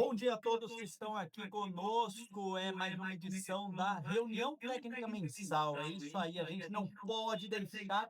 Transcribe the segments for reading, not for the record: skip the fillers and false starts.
Bom dia a todos que estão aqui conosco. É mais uma edição da reunião técnica mensal. É isso aí, a gente não pode deixar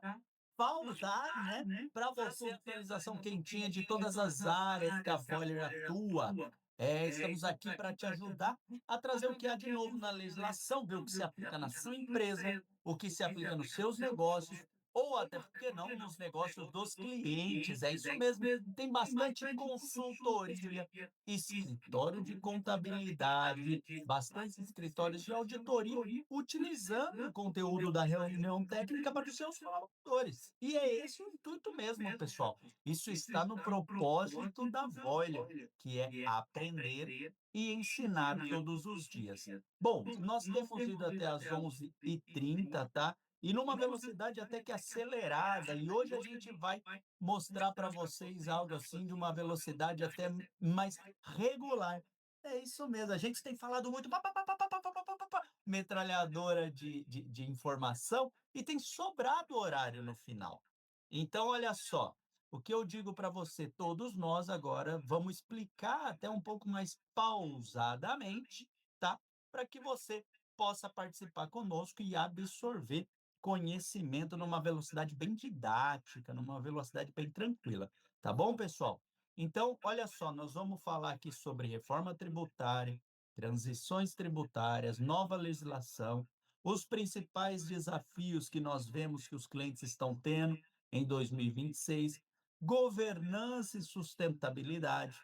faltar, né, para você a atualização quentinha de todas as áreas que a Voller atua. Estamos aqui para te ajudar a trazer o que há de novo na legislação, ver o que se aplica na sua empresa, o que se aplica nos seus negócios, ou até porque não nos negócios dos clientes. É isso mesmo, tem bastante consultoria, escritório de contabilidade, bastantes escritórios de auditoria utilizando o conteúdo da reunião técnica para os seus colaboradores. E é esse o intuito mesmo, pessoal. Isso está no propósito da Voile, que é aprender e ensinar todos os dias. Bom, nós temos ido até às 11h30, tá? E numa velocidade até que acelerada. E hoje a gente vai mostrar para vocês algo assim de uma velocidade até mais regular. É isso mesmo, a gente tem falado muito pá, pá, pá, pá, pá, pá, pá, pá, pá, pá, metralhadora de informação e tem sobrado horário no final. Então, olha só, o que eu digo para você, todos nós agora vamos explicar até um pouco mais pausadamente, tá? Para que você possa participar conosco e absorver conhecimento numa velocidade bem didática, numa velocidade bem tranquila, tá bom, pessoal? Então, olha só, nós vamos falar aqui sobre reforma tributária, transições tributárias, nova legislação, os principais desafios que nós vemos que os clientes estão tendo em 2026, governança e sustentabilidade,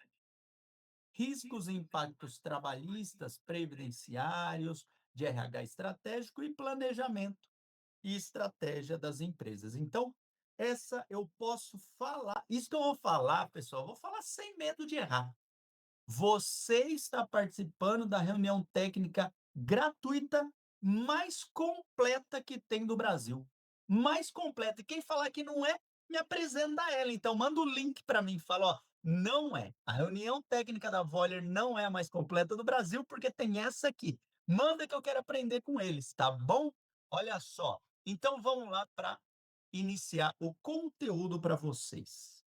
riscos e impactos trabalhistas, previdenciários, de RH estratégico e planejamento e estratégia das empresas. Então, essa eu posso falar. Isso que eu vou falar, pessoal, eu vou falar sem medo de errar. Você está participando da reunião técnica gratuita mais completa que tem do Brasil. Mais completa. E quem falar que não é, me apresenta ela. Então, manda o link para mim. Fala, ó, não é. A reunião técnica da Voller não é a mais completa do Brasil, porque tem essa aqui. Manda que eu quero aprender com eles, tá bom? Olha só. Então, vamos lá para iniciar o conteúdo para vocês.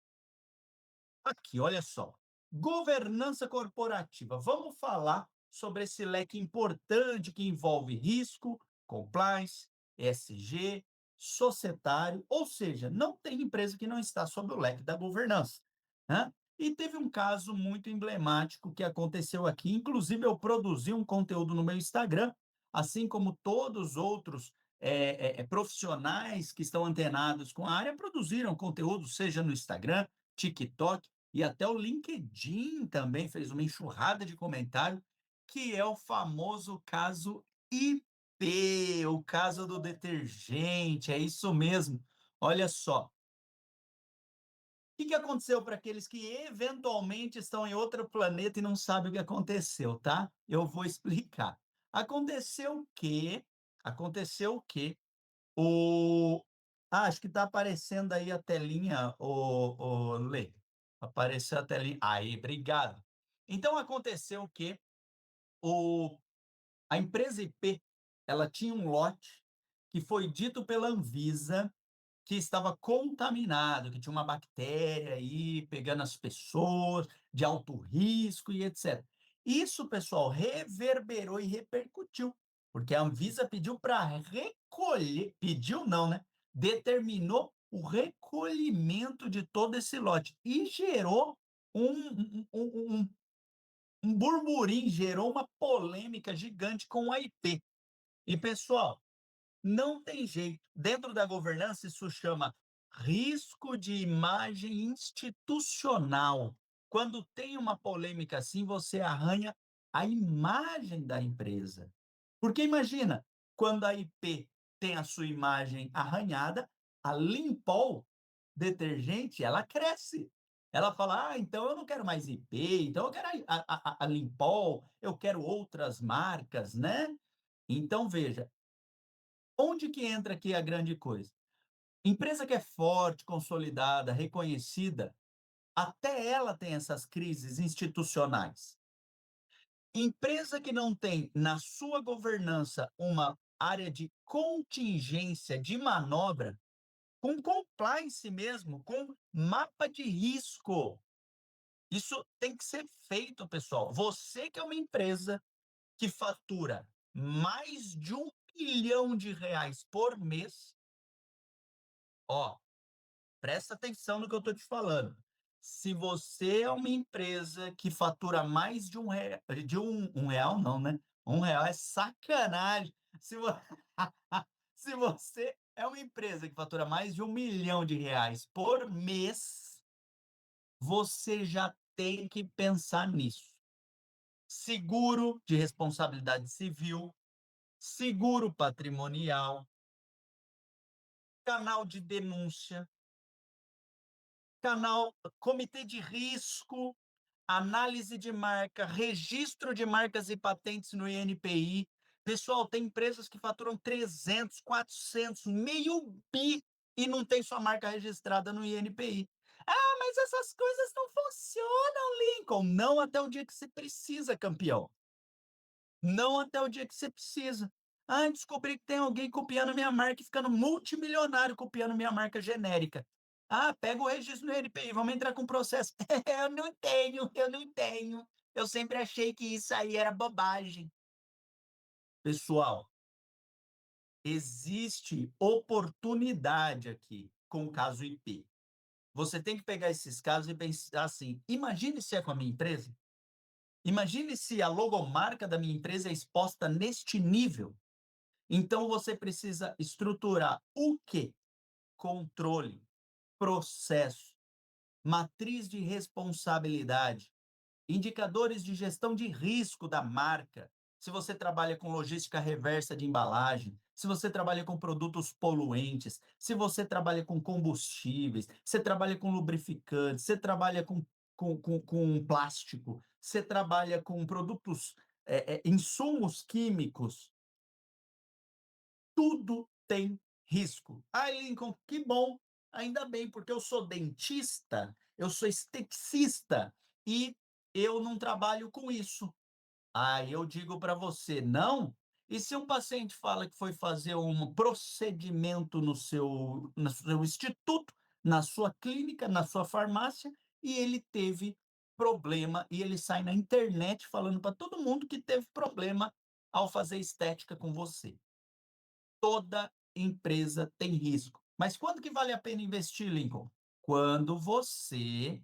Aqui, olha só. Governança corporativa. Vamos falar sobre esse leque importante que envolve risco, compliance, ESG, societário, ou seja, não tem empresa que não está sob o leque da governança, né? E teve um caso muito emblemático que aconteceu aqui. Inclusive, eu produzi um conteúdo no meu Instagram, assim como todos os outros profissionais que estão antenados com a área produziram conteúdo, seja no Instagram, TikTok, e até o LinkedIn também fez uma enxurrada de comentário, que é o famoso caso IP, o caso do detergente, é isso mesmo. Olha só, o que aconteceu para aqueles que eventualmente estão em outro planeta e não sabem o que aconteceu, tá? Eu vou explicar. Aconteceu que o acho que está aparecendo aí a telinha, o Lê. Apareceu a telinha. Aí, obrigado. Então aconteceu que o a empresa IP, ela tinha um lote que foi dito pela Anvisa que estava contaminado, que tinha uma bactéria aí pegando as pessoas, de alto risco e etc. Isso, pessoal, reverberou e repercutiu, porque a Anvisa pediu para recolher, pediu não, né? Determinou o recolhimento de todo esse lote e gerou um burburinho, gerou uma polêmica gigante com a IP. E, pessoal, não tem jeito. Dentro da governança, isso chama risco de imagem institucional. Quando tem uma polêmica assim, você arranha a imagem da empresa. Porque imagina, quando a IP tem a sua imagem arranhada, a Limpol detergente, ela cresce. Ela fala, então eu não quero mais IP, então eu quero a Limpol, eu quero outras marcas, né? Então, veja, onde que entra aqui a grande coisa? Empresa que é forte, consolidada, reconhecida, até ela tem essas crises institucionais. Empresa que não tem na sua governança uma área de contingência, de manobra, com compliance mesmo, com mapa de risco. Isso tem que ser feito, pessoal. Você que é uma empresa que fatura mais de R$ 1 milhão por mês, ó, presta atenção no que eu estou te falando. Se você é uma empresa que fatura mais de um real não, né? R$ 1 é sacanagem. Se, vo- Se você é uma empresa que fatura mais de R$ 1 milhão por mês, você já tem que pensar nisso. Seguro de responsabilidade civil, seguro patrimonial, canal de denúncia, canal comitê de risco, análise de marca, registro de marcas e patentes no INPI. Pessoal, tem empresas que faturam 300, 400, meio bi e não tem sua marca registrada no INPI. Ah, mas essas coisas não funcionam, Lincoln. Não até o dia que você precisa, campeão. Não até o dia que você precisa. Ah, descobri que tem alguém copiando minha marca e ficando multimilionário copiando minha marca genérica. Ah, pega o registro no NPI, vamos entrar com processo. Eu não tenho, eu não tenho. Eu sempre achei que isso aí era bobagem. Pessoal, existe oportunidade aqui com o caso IP. Você tem que pegar esses casos e pensar assim: imagine se é com a minha empresa. Imagine se a logomarca da minha empresa é exposta neste nível. Então você precisa estruturar o quê? Controle, processo, matriz de responsabilidade, indicadores de gestão de risco da marca. Se você trabalha com logística reversa de embalagem, se você trabalha com produtos poluentes, se você trabalha com combustíveis, você trabalha com lubrificantes, você trabalha com plástico, você trabalha com produtos, insumos químicos, tudo tem risco. Ah, Lincoln, que bom, ainda bem, porque eu sou dentista, eu sou esteticista e eu não trabalho com isso. Aí eu digo para você, não? E se um paciente fala que foi fazer um procedimento no seu instituto, na sua clínica, na sua farmácia, e ele teve problema, e ele sai na internet falando para todo mundo que teve problema ao fazer estética com você? Toda empresa tem risco. Mas quando que vale a pena investir, Lincoln? Quando você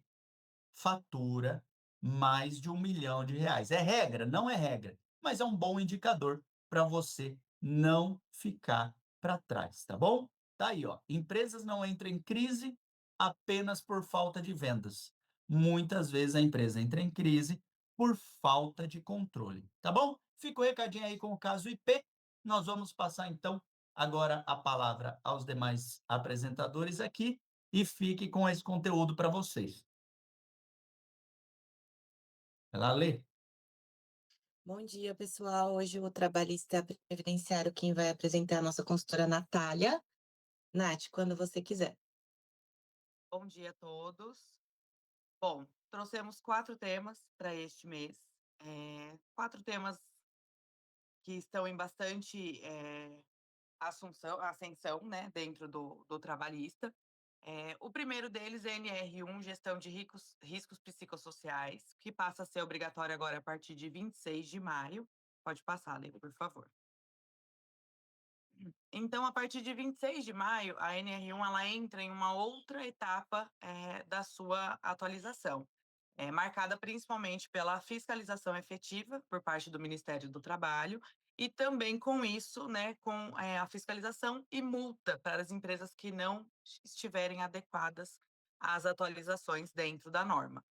fatura mais de R$ 1 milhão. É regra? Não é regra, mas é um bom indicador para você não ficar para trás, tá bom? Tá aí, ó. Empresas não entram em crise apenas por falta de vendas. Muitas vezes a empresa entra em crise por falta de controle, tá bom? Fica o recadinho aí com o caso IP. Nós vamos passar então agora a palavra aos demais apresentadores aqui e fique com esse conteúdo para vocês. Ela lê. Bom dia, pessoal. Hoje o trabalhista previdenciário, quem vai apresentar é a nossa consultora Natália. Nath, quando você quiser. Bom dia a todos. Bom, trouxemos 4 temas para este mês. 4 temas que estão em bastante, ascensão, né, dentro do trabalhista. O primeiro deles é NR1, Gestão de Riscos Psicossociais, que passa a ser obrigatório agora a partir de 26 de maio. Pode passar, Lê, por favor. Então, a partir de 26 de maio, a NR1 ela entra em uma outra etapa da sua atualização, marcada principalmente pela fiscalização efetiva por parte do Ministério do Trabalho e também com isso, né, com a fiscalização e multa para as empresas que não estiverem adequadas às atualizações dentro da norma.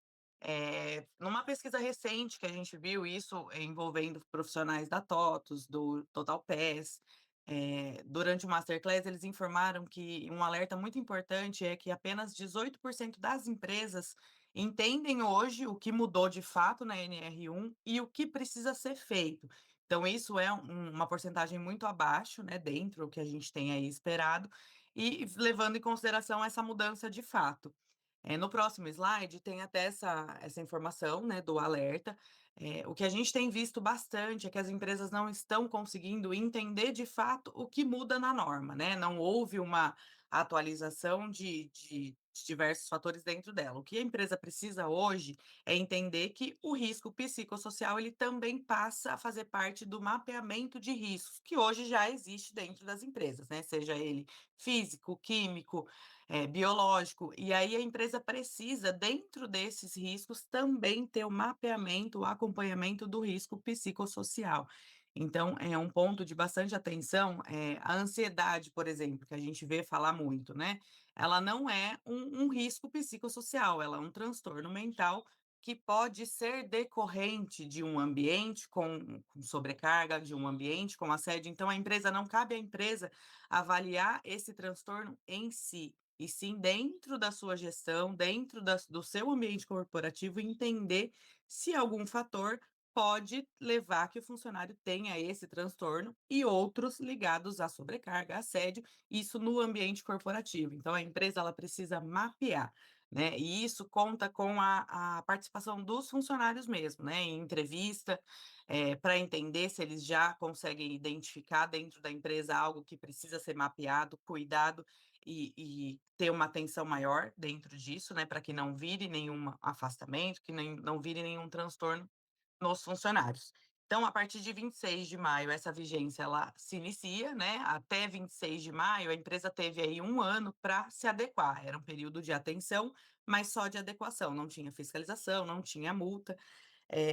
Numa pesquisa recente que a gente viu isso envolvendo profissionais da TOTUS, do Total Pass, durante o masterclass, eles informaram que um alerta muito importante é que apenas 18% das empresas entendem hoje o que mudou de fato na NR1 e o que precisa ser feito. Então, isso é uma porcentagem muito abaixo, né, dentro do que a gente tem aí esperado, e levando em consideração essa mudança de fato. No próximo slide tem até essa informação, né, do alerta. O que a gente tem visto bastante é que as empresas não estão conseguindo entender de fato o que muda na norma, né? Não houve uma atualização de diversos fatores dentro dela. O que a empresa precisa hoje é entender que o risco psicossocial ele também passa a fazer parte do mapeamento de riscos, que hoje já existe dentro das empresas, né? Seja ele físico, químico, biológico. E aí a empresa precisa, dentro desses riscos, também ter o mapeamento, o acompanhamento do risco psicossocial. Então, é um ponto de bastante atenção, a ansiedade, por exemplo, que a gente vê falar muito, né? Ela não é um risco psicossocial, ela é um transtorno mental que pode ser decorrente de um ambiente com sobrecarga, de um ambiente com assédio. Então, a empresa não cabe à empresa avaliar esse transtorno em si, e sim dentro da sua gestão, dentro do seu ambiente corporativo, entender se algum fator pode levar que o funcionário tenha esse transtorno e outros ligados à sobrecarga, assédio, isso no ambiente corporativo. Então, a empresa ela precisa mapear, né? E isso conta com a participação dos funcionários mesmo, né? Em entrevista, para entender se eles já conseguem identificar dentro da empresa algo que precisa ser mapeado, cuidado e ter uma atenção maior dentro disso, né? Para que não vire nenhum afastamento, que não vire nenhum transtorno nos funcionários. Então, a partir de 26 de maio, essa vigência ela se inicia, né? Até 26 de maio, a empresa teve aí 1 ano para se adequar. Era um período de atenção, mas só de adequação, não tinha fiscalização, não tinha multa.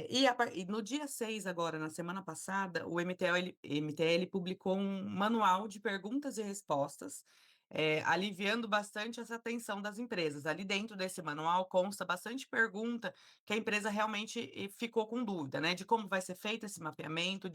E no dia 6 agora, na semana passada, o MTL publicou um manual de perguntas e respostas, aliviando bastante essa tensão das empresas. Ali dentro desse manual consta bastante pergunta que a empresa realmente ficou com dúvida, né, de como vai ser feito esse mapeamento,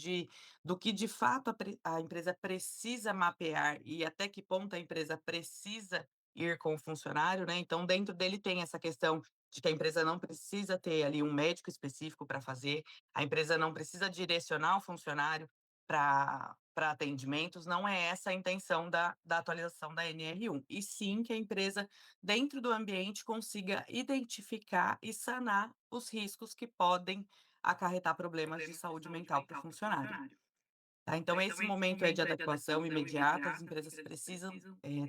do que de fato a empresa precisa mapear e até que ponto a empresa precisa ir com o funcionário, né? Então, dentro dele tem essa questão de que a empresa não precisa ter ali um médico específico para fazer, a empresa não precisa direcionar o funcionário para atendimentos, não é essa a intenção da atualização da NR1, e sim que a empresa, dentro do ambiente, consiga identificar e sanar os riscos que podem acarretar problemas de saúde mental para o funcionário. Tá, então esse momento é de adequação imediata, as empresas precisam,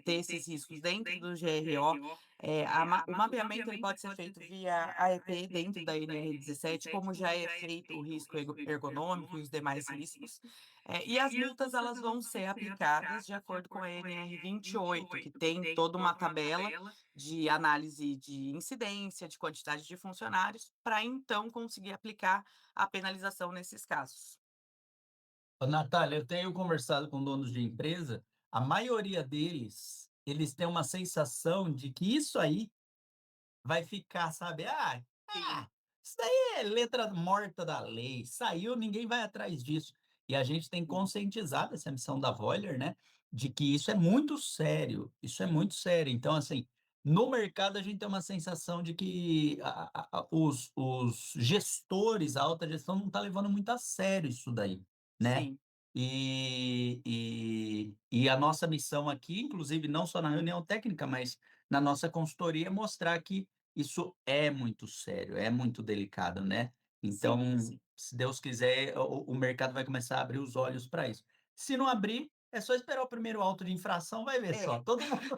ter esses riscos dentro do GRO. O mapeamento ele pode ser feito via AEP dentro da NR17, como já é feito o risco ergonômico e os demais riscos. E as multas elas vão ser aplicadas de acordo com a NR28, que tem toda uma tabela de análise de incidência, de quantidade de funcionários, para então conseguir aplicar a penalização nesses casos. Ô, Natália, eu tenho conversado com donos de empresa, a maioria deles, eles têm uma sensação de que isso aí vai ficar, sabe? Isso daí é letra morta da lei, saiu, ninguém vai atrás disso. E a gente tem conscientizado essa missão da Voyager, né? De que isso é muito sério, isso é muito sério. Então, assim, no mercado a gente tem uma sensação de que os gestores, a alta gestão não está levando muito a sério isso daí, né? Sim. E a nossa missão aqui, inclusive não só na reunião técnica, mas na nossa consultoria, é mostrar que isso é muito sério, é muito delicado, né? Então, Sim. se Deus quiser, o mercado vai começar a abrir os olhos para isso. Se não abrir, é só esperar o primeiro auto de infração, vai ver só. É. Todo mundo.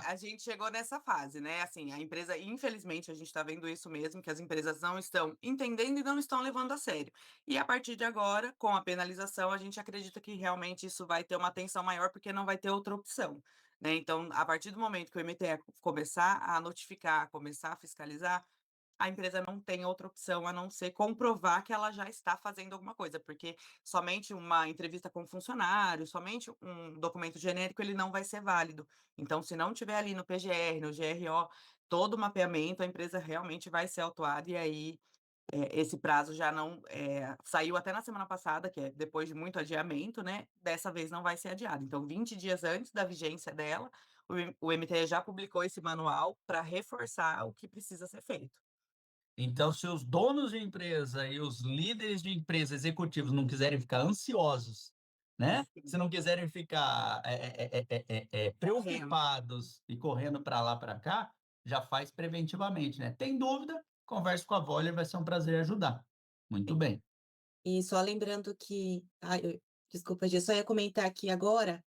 A gente chegou nessa fase, né, assim, a empresa infelizmente a gente está vendo isso mesmo, que as empresas não estão entendendo e não estão levando a sério. E a partir de agora, com a penalização, a gente acredita que realmente isso vai ter uma atenção maior, porque não vai ter outra opção, né. Então, a partir do momento que o MTE começar a notificar, começar a fiscalizar, a empresa não tem outra opção a não ser comprovar que ela já está fazendo alguma coisa, porque somente uma entrevista com funcionário, somente um documento genérico, ele não vai ser válido. Então, se não tiver ali no PGR, no GRO, todo o mapeamento, a empresa realmente vai ser autuada e aí, esse prazo já não, saiu até na semana passada, que é depois de muito adiamento, né, dessa vez não vai ser adiado. Então 20 dias antes da vigência dela, o MTE já publicou esse manual para reforçar o que precisa ser feito. Então, se os donos de empresa e os líderes de empresa executivos não quiserem ficar ansiosos, né? Se Sim. não quiserem ficar Correndo. preocupados e correndo para lá para cá, já faz preventivamente, né? Tem dúvida? Converse com a Voller, vai ser um prazer ajudar. Muito Sim. bem. E só lembrando que desculpa, Gia, só ia comentar aqui agora,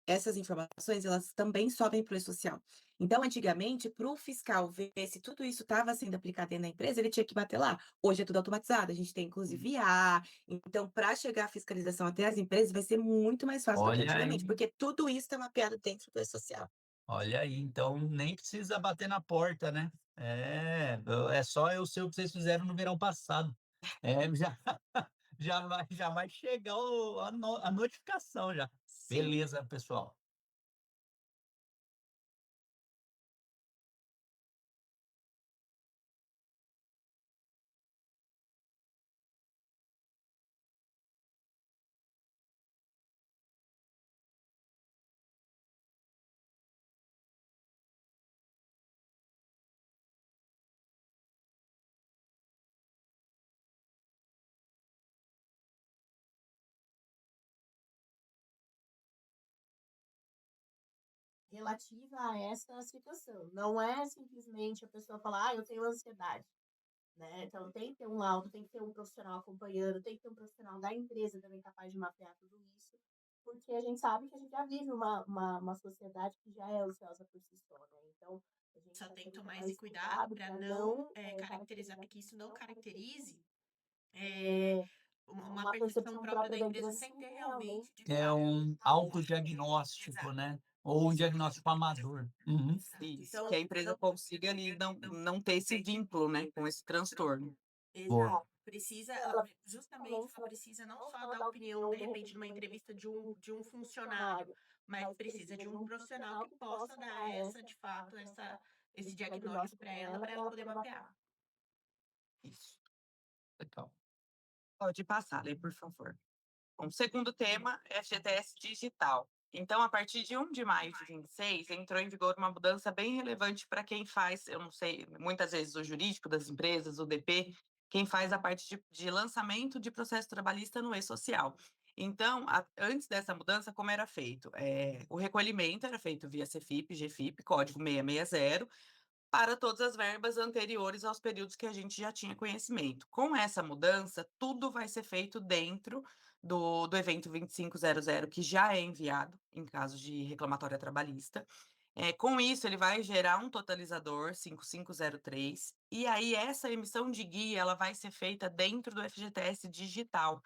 essas informações, elas também sobem para o E-Social. Então, antigamente, para o fiscal ver se tudo isso estava sendo aplicado dentro da empresa, ele tinha que bater lá. Hoje é tudo automatizado, a gente tem inclusive IA, então para chegar a fiscalização até as empresas vai ser muito mais fácil do que Olha antigamente, aí, porque tudo isso está mapeado dentro do E-Social. olha aí, então nem precisa bater na porta, né. É só eu sei o que vocês fizeram no verão passado. Já já vai chegar a notificação já. Sim. Beleza, pessoal. Relativa a essa situação. Não é simplesmente a pessoa falar: "Ah, eu tenho ansiedade", né. Então tem que ter um laudo, tem que ter um profissional acompanhando, tem que ter um profissional da empresa também capaz de mapear tudo isso, porque a gente sabe que a gente já vive uma sociedade que já é ansiosa por si só, né. Então a gente Só já tem tem que que tomar tomar esse esse cuidado cuidado para para não, não, caracterizar caracterizar que que isso isso não não caracterize, caracterize, eh, uma uma percepção percepção própria da própria da empresa empresa sem sem ter ter realmente, realmente, de É fato, um alguma autodiagnóstico, exato, né, ou um exato, diagnóstico amador. Uhum. exato. Isso, que Então a empresa consiga ali não ter esse vínculo, né, com esse transtorno. Boa. exato, precisa ela ela justamente justamente ela ela precisa não não só só dar dar opinião, opinião, de de repente, repente, numa numa entrevista entrevista de um de um funcionário, funcionário, mas mas precisa precisa de de um um profissional profissional que que possa possa dar dar essa, essa, de de fato, fato, esse esse diagnóstico diagnóstico para para ela ela poder poder mapear. mapear. Isso, legal. Pode passar, Lê, por favor. Bom, segundo tema, FGTS digital. Então, a partir de 1 de maio de 26, entrou em vigor uma mudança bem relevante para quem faz, eu não sei, muitas vezes o jurídico das empresas, o DP, quem faz a parte de lançamento de processo trabalhista no E-Social. Então, antes dessa mudança, como era feito? O recolhimento era feito via CFIP, GFIP, código 660, para todas as verbas anteriores aos períodos que a gente já tinha conhecimento. Com essa mudança, tudo vai ser feito dentro do evento 2500, que já é enviado em caso de reclamatória trabalhista. Com isso, ele vai gerar um totalizador 5503, e aí essa emissão de guia ela vai ser feita dentro do FGTS digital,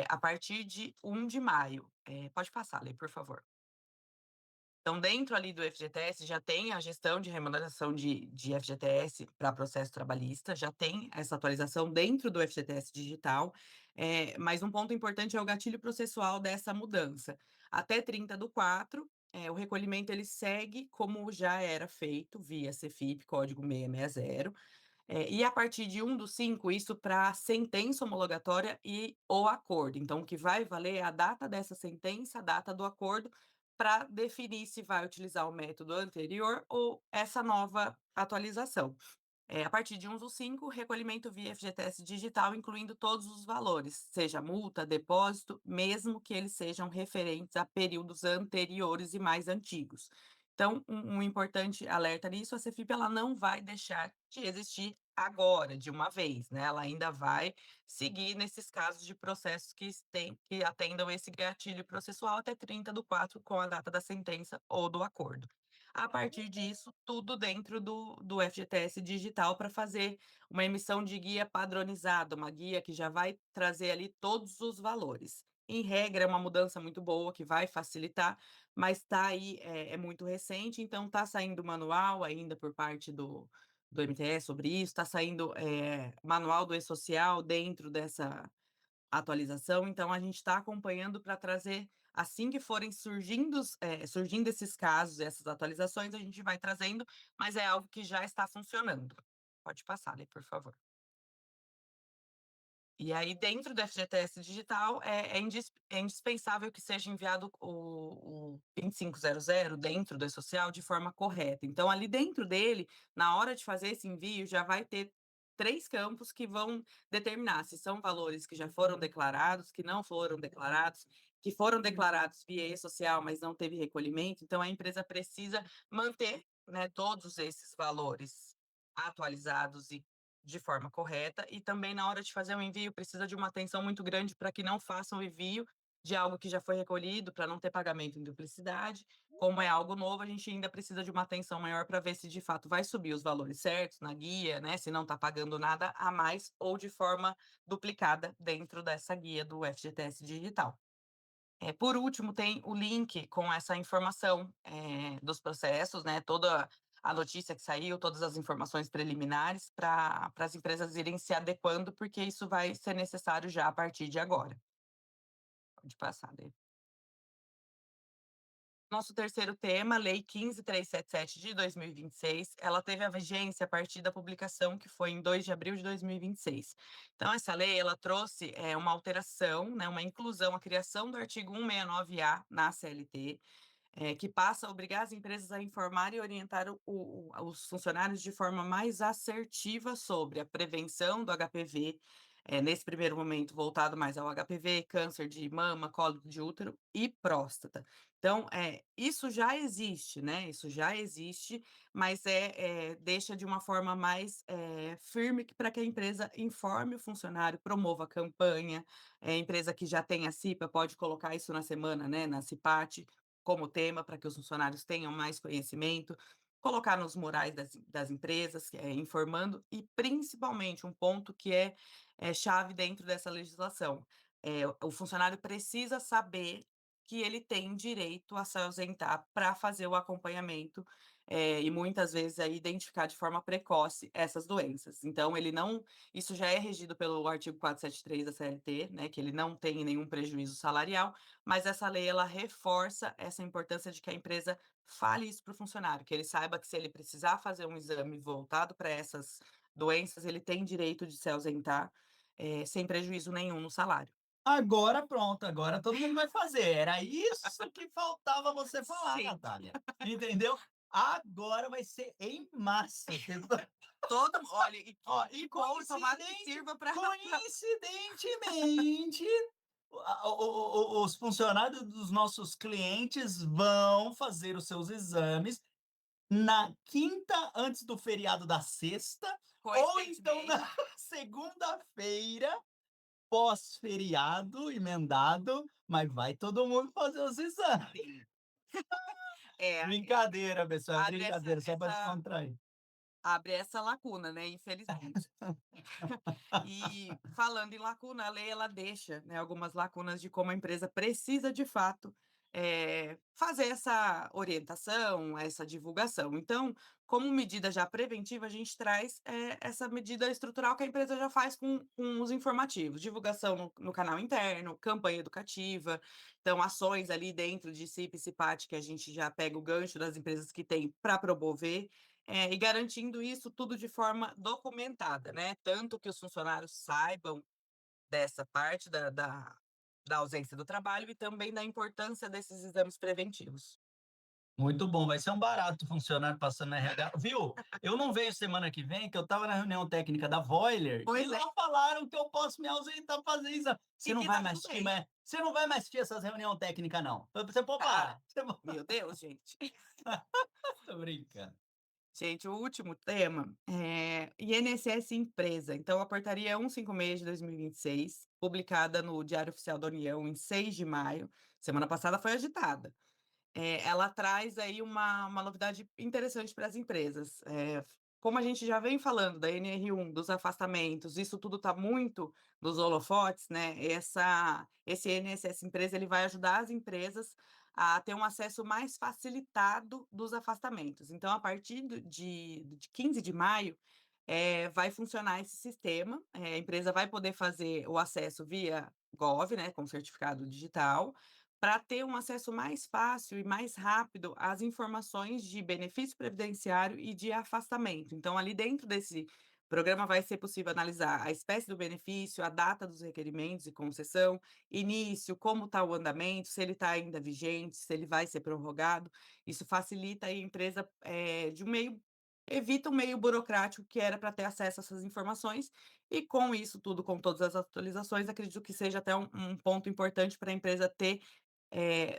a partir de 1 de maio. Pode passar, Lê, por favor. Então, dentro ali do FGTS já tem a gestão de remuneração de FGTS para processo trabalhista, já tem essa atualização dentro do FGTS digital, mas um ponto importante é o gatilho processual dessa mudança. Até 30/4, o recolhimento ele segue como já era feito via CFIP, código 660, e a partir de 1/5, isso para sentença homologatória e ou acordo. Então, o que vai valer é a data dessa sentença, a data do acordo, para definir se vai utilizar o método anterior ou essa nova atualização. A partir de 1/5, recolhimento via FGTS digital, incluindo todos os valores, seja multa, depósito, mesmo que eles sejam referentes a períodos anteriores e mais antigos. Então, um importante alerta nisso, a Cefip ela não vai deixar de existir agora, de uma vez, né, ela ainda vai seguir nesses casos de processos que atendam esse gatilho processual até 30/4, com a data da sentença ou do acordo. A partir disso, tudo dentro do FGTS digital para fazer uma emissão de guia padronizada, uma guia que já vai trazer ali todos os valores. Em regra, é uma mudança muito boa que vai facilitar, mas está aí, é muito recente, então está saindo manual ainda por parte do MTE sobre isso, está saindo, manual do E-Social dentro dessa atualização, então a gente está acompanhando para trazer, assim que forem surgindo esses casos, essas atualizações, a gente vai trazendo, mas é algo que já está funcionando. Pode passar, Lê, por favor. E aí, dentro do FGTS digital, é indispensável que seja enviado o 2500 dentro do E-Social de forma correta. Então, ali dentro dele, na hora de fazer esse envio, já vai ter 3 campos que vão determinar se são valores que já foram declarados, que não foram declarados, que foram declarados via E-Social, mas não teve recolhimento. Então, a empresa precisa manter, né, todos esses valores atualizados e de forma correta, e também na hora de fazer o envio precisa de uma atenção muito grande para que não façam o envio de algo que já foi recolhido para não ter pagamento em duplicidade. Como é algo novo, a gente ainda precisa de uma atenção maior para ver se de fato vai subir os valores certos na guia, né? Se não está pagando nada a mais ou de forma duplicada dentro dessa guia do FGTS Digital. Por último, tem o link com essa informação dos processos, né? Toda a notícia que saiu, todas as informações preliminares para as empresas irem se adequando, porque isso vai ser necessário já a partir de agora. Pode passar, Dê. Nosso terceiro tema, Lei 15.377 de 2026, ela teve a vigência a partir da publicação, que foi em 2 de abril de 2026. Então, essa lei, ela trouxe uma alteração, né, uma inclusão, a criação do artigo 169-A na CLT, que passa a obrigar as empresas a informar e orientar os funcionários de forma mais assertiva sobre a prevenção do HPV, nesse primeiro momento voltado mais ao HPV, câncer de mama, colo de útero e próstata. Então, isso já existe, né? Isso já existe, mas deixa de uma forma mais firme para que a empresa informe o funcionário, promova a campanha. A empresa que já tem a CIPA pode colocar isso na semana, né? Na CIPAT, como tema, para que os funcionários tenham mais conhecimento, colocar nos murais das empresas, informando, e principalmente um ponto que é chave dentro dessa legislação. O funcionário precisa saber que ele tem direito a se ausentar para fazer o acompanhamento, e muitas vezes aí identificar de forma precoce essas doenças. Então, ele não, isso já é regido pelo artigo 473 da CLT, né, que ele não tem nenhum prejuízo salarial, mas essa lei ela reforça essa importância de que a empresa fale isso para o funcionário, que ele saiba que se ele precisar fazer um exame voltado para essas doenças, ele tem direito de se ausentar, sem prejuízo nenhum no salário. Agora pronto, agora todo mundo vai fazer. Era isso que faltava você falar, Sim. Natália. Entendeu? Agora vai ser em massa. Olha, e Ó, que bom, tomara que sirva para coincidentemente, os funcionários dos nossos clientes vão fazer os seus exames na quinta antes do feriado da sexta, ou então na segunda-feira pós-feriado emendado, mas vai todo mundo fazer os exames. Brincadeira, pessoal, é abre brincadeira, só para descontrair. abre essa lacuna, né, infelizmente. E falando em lacuna, a lei ela deixa, né, algumas lacunas de como a empresa precisa de fato fazer essa orientação, essa divulgação. Então, como medida já preventiva, a gente traz essa medida estrutural que a empresa já faz com os informativos, divulgação no canal interno, campanha educativa, então ações ali dentro de CIP e CIPAT que a gente já pega o gancho das empresas que têm para promover. E garantindo isso tudo de forma documentada, né? Tanto que os funcionários saibam dessa parte da ausência do trabalho e também da importância desses exames preventivos. Muito bom, vai ser um barato funcionário passando na RH. Viu? Eu não venho semana que vem, que eu estava na reunião técnica da Voiler, Pois e lá falaram que eu posso me ausentar para fazer exame. Você E não que vai tá mais tudo assistir, bem. você não vai mais assistir essas reuniões técnicas, não. Você pode parar. Meu Deus, gente. Tô brincando. Gente, o último tema é INSS Empresa. Então, a portaria 156 de 2026, publicada no Diário Oficial da União em 6 de maio, semana passada foi agitada. Ela traz aí uma novidade interessante para as empresas. Como a gente já vem falando da NR1, dos afastamentos, isso tudo está muito nos holofotes, né? Esse INSS Empresa ele vai ajudar as empresas a ter um acesso mais facilitado dos afastamentos. Então, a partir de 15 de maio, vai funcionar esse sistema. A empresa vai poder fazer o acesso via Gov, né, com certificado digital, para ter um acesso mais fácil e mais rápido às informações de benefício previdenciário e de afastamento. Então, ali dentro desse programa vai ser possível analisar a espécie do benefício, a data dos requerimentos e concessão, início, como está o andamento, se ele está ainda vigente, se ele vai ser prorrogado. Isso facilita aí a empresa evita um meio burocrático que era para ter acesso a essas informações, e com isso tudo, com todas as atualizações, acredito que seja até um ponto importante para a empresa ter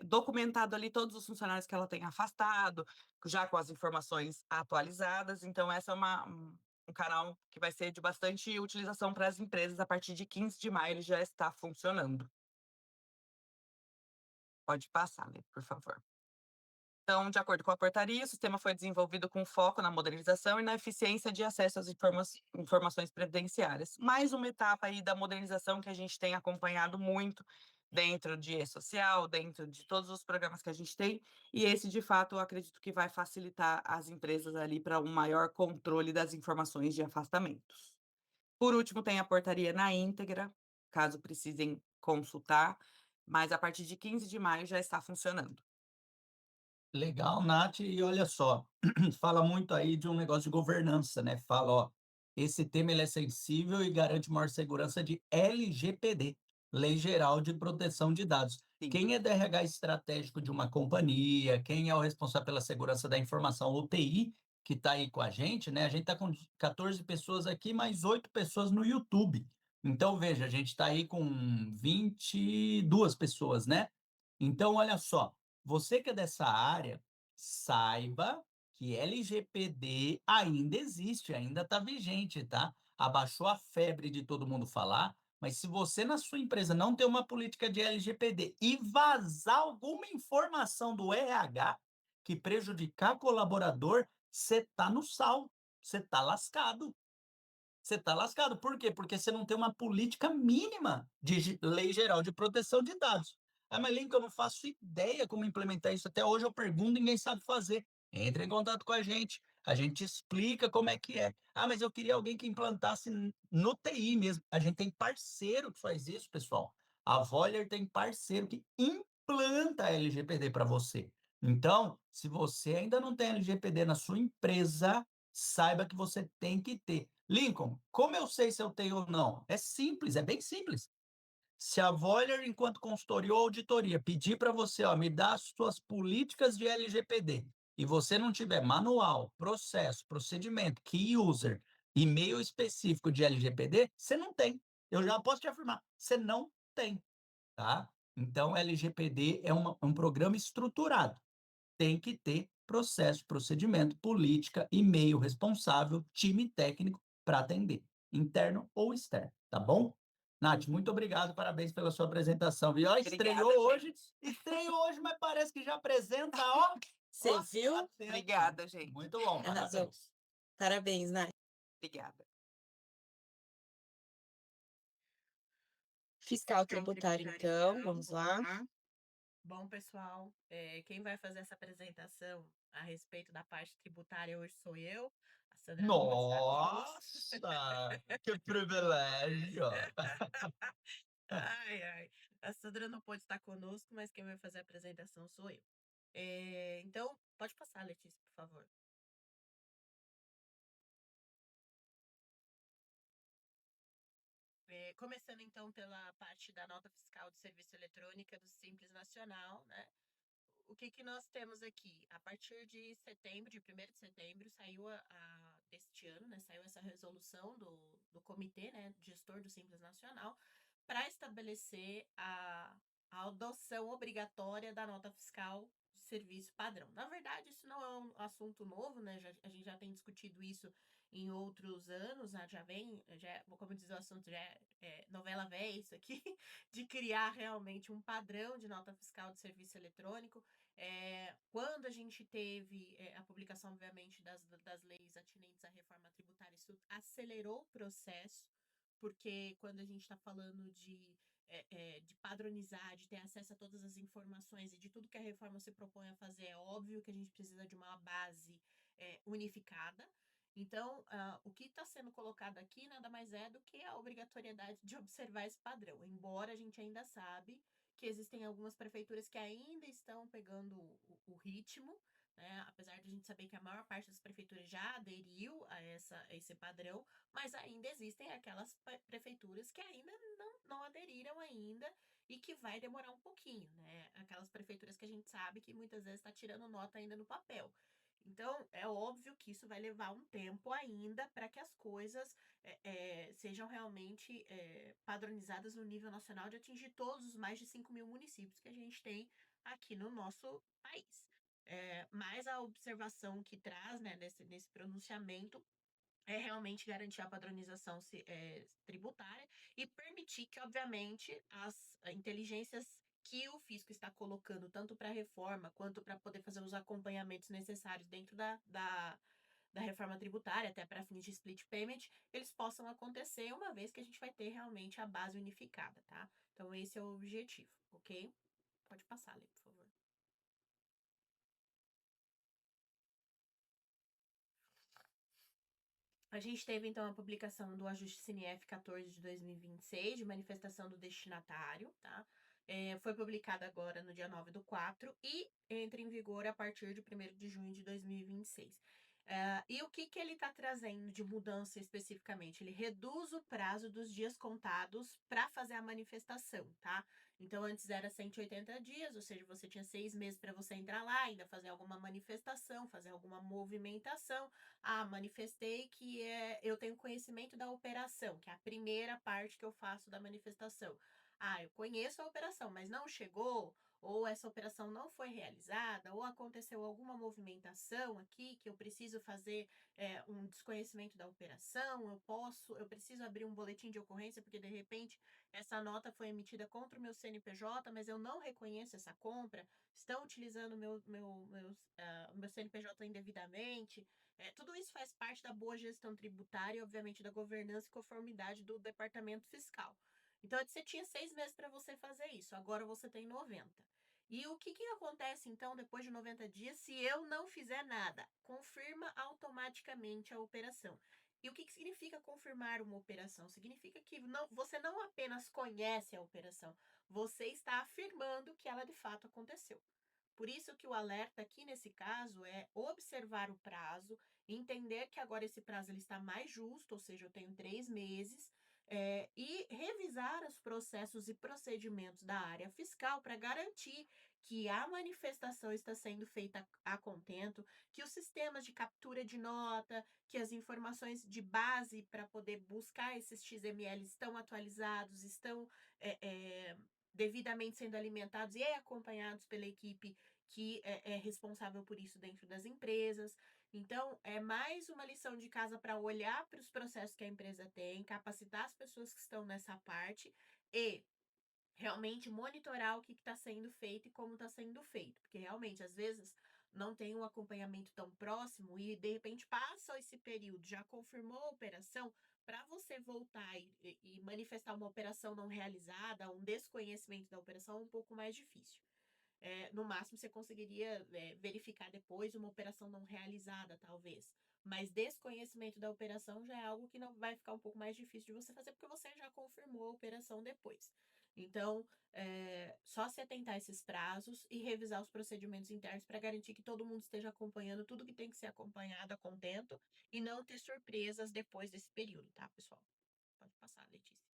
documentado ali todos os funcionários que ela tem afastado, já com as informações atualizadas. Então, essa é um canal que vai ser de bastante utilização para as empresas. A partir de 15 de maio, ele já está funcionando. Pode passar, Lê, por favor. Então, de acordo com a portaria, o sistema foi desenvolvido com foco na modernização e na eficiência de acesso às informações previdenciárias. Mais uma etapa aí da modernização que a gente tem acompanhado muito dentro de e-social, dentro de todos os programas que a gente tem, e esse, de fato, eu acredito que vai facilitar as empresas ali para um maior controle das informações de afastamentos. Por último, tem a portaria na íntegra, caso precisem consultar, mas a partir de 15 de maio já está funcionando. Legal, Nath. E olha só, fala muito aí de um negócio de governança, né? Fala, ó, esse tema ele é sensível e garante maior segurança de LGPD, Lei Geral de Proteção de Dados. Sim. Quem é DRH estratégico de uma companhia, quem é o responsável pela segurança da informação, o TI, que está aí com a gente, né? A gente está com 14 pessoas aqui, mais 8 pessoas no YouTube. Então, veja, a gente está aí com 22 pessoas, né? Então, olha só. Você que é dessa área, saiba que LGPD ainda existe, ainda está vigente, tá? Abaixou a febre de todo mundo falar, mas se você na sua empresa não tem uma política de LGPD e vazar alguma informação do RH que prejudicar colaborador, você tá no sal, você tá lascado. Você está lascado. Por quê? Porque você não tem uma política mínima de lei geral de proteção de dados. Ah, mas Lincoln, eu não faço ideia como implementar isso. Até hoje eu pergunto, ninguém sabe fazer. Entre em contato com a gente explica como é que é. Ah, mas eu queria alguém que implantasse no TI mesmo. A gente tem parceiro que faz isso, pessoal. A Voller tem parceiro que implanta LGPD para você. Então, se você ainda não tem LGPD na sua empresa, saiba que você tem que ter. Lincoln, como eu sei se eu tenho ou não? É simples, é bem simples. Se a Voller, enquanto consultoria ou auditoria, pedir para você, ó, me dá as suas políticas de LGPD, e você não tiver manual, processo, procedimento, key user, e-mail específico de LGPD, você não tem. Eu já posso te afirmar, você não tem, tá? Então, LGPD é um programa estruturado, tem que ter processo, procedimento, política, e-mail responsável, time técnico para atender, interno ou externo, tá bom? Nath, muito obrigado, parabéns pela sua apresentação. Viu? Ó, estreou Obrigada, hoje, gente. estreou hoje, mas parece que já apresenta, ó. Você ó, viu? atento. Obrigada, gente. Muito bom, Arrasou. parabéns. Parabéns, Nath. Obrigada. Fiscal tributário, então, vamos lá. Bom, pessoal, quem vai fazer essa apresentação a respeito da parte tributária hoje sou eu. A Sandra não pode estar conosco. Nossa, que privilégio. Ai, ai. A Sandra não pode estar conosco, mas quem vai fazer a apresentação sou eu. Então, pode passar, Letícia, por favor. Começando então pela parte da nota fiscal de serviço eletrônica do Simples Nacional, né? O que nós temos aqui? A partir de setembro, de 1º de setembro, saiu deste ano, né? Saiu essa resolução do comitê, né? Gestor do Simples Nacional, para estabelecer a adoção obrigatória da nota fiscal de serviço padrão. Na verdade, isso não é um assunto novo, né? A gente já tem discutido isso em outros anos, né? Como diz o assunto, já é novela velha isso aqui, de criar realmente um padrão de nota fiscal de serviço eletrônico. Quando a gente teve a publicação, obviamente, das leis atinentes à reforma tributária, isso acelerou o processo, porque quando a gente está falando de padronizar, de ter acesso a todas as informações e de tudo que a reforma se propõe a fazer, é óbvio que a gente precisa de uma base unificada. Então, o que está sendo colocado aqui nada mais é do que a obrigatoriedade de observar esse padrão, embora a gente ainda sabe que existem algumas prefeituras que ainda estão pegando o ritmo, né? Apesar de a gente saber que a maior parte das prefeituras já aderiu a esse padrão, mas ainda existem aquelas prefeituras que ainda não aderiram ainda e que vai demorar um pouquinho, né? Aquelas prefeituras que a gente sabe que muitas vezes está tirando nota ainda no papel. Então, é óbvio que isso vai levar um tempo ainda para que as coisas sejam realmente padronizadas no nível nacional de atingir todos os mais de 5 mil municípios que a gente tem aqui no nosso país. Mas a observação que traz, né, nesse pronunciamento é realmente garantir a padronização tributária e permitir que, obviamente, as inteligências que o fisco está colocando tanto para a reforma quanto para poder fazer os acompanhamentos necessários dentro da reforma tributária, até para fins de split payment, eles possam acontecer uma vez que a gente vai ter realmente a base unificada, tá? Então, esse é o objetivo, ok? Pode passar, Lê, por favor. A gente teve, então, a publicação do ajuste CNF 14 de 2026, de manifestação do destinatário, tá? Foi publicada agora no dia 9/4 e entra em vigor a partir de 1º de junho de 2026. E o que ele está trazendo de mudança especificamente? Ele reduz o prazo dos dias contados para fazer a manifestação, tá? Então, antes era 180 dias, ou seja, você tinha 6 meses para você entrar lá, ainda fazer alguma manifestação, fazer alguma movimentação. Manifestei que eu tenho conhecimento da operação, que é a primeira parte que eu faço da manifestação. Eu conheço a operação, mas não chegou, ou essa operação não foi realizada, ou aconteceu alguma movimentação aqui que eu preciso fazer um desconhecimento da operação, eu preciso abrir um boletim de ocorrência, porque de repente essa nota foi emitida contra o meu CNPJ, mas eu não reconheço essa compra, estão utilizando o meu CNPJ indevidamente. Tudo isso faz parte da boa gestão tributária e, obviamente, da governança e conformidade do departamento fiscal. Então, você tinha 6 meses para você fazer isso, agora você tem 90. E o que acontece, então, depois de 90 dias, se eu não fizer nada? Confirma automaticamente a operação. E o que significa confirmar uma operação? Significa que você não apenas conhece a operação, você está afirmando que ela de fato aconteceu. Por isso que o alerta aqui nesse caso é observar o prazo, entender que agora esse prazo ele está mais justo, ou seja, eu tenho 3 meses, e revisar os processos e procedimentos da área fiscal para garantir que a manifestação está sendo feita a contento, que os sistemas de captura de nota, que as informações de base para poder buscar esses XML estão atualizados, estão devidamente sendo alimentados e acompanhados pela equipe que é responsável por isso dentro das empresas. Então, é mais uma lição de casa para olhar para os processos que a empresa tem, capacitar as pessoas que estão nessa parte e realmente monitorar o que está sendo feito e como está sendo feito. Porque realmente, às vezes, não tem um acompanhamento tão próximo e, de repente, passa esse período, já confirmou a operação, para você voltar e manifestar uma operação não realizada, um desconhecimento da operação, é um pouco mais difícil. No máximo, você conseguiria verificar depois uma operação não realizada, talvez. Mas desconhecimento da operação já é algo que não vai ficar um pouco mais difícil de você fazer, porque você já confirmou a operação depois. Então, só se atentar a esses prazos e revisar os procedimentos internos para garantir que todo mundo esteja acompanhando tudo que tem que ser acompanhado a contento e não ter surpresas depois desse período, tá, pessoal? Pode passar, Letícia.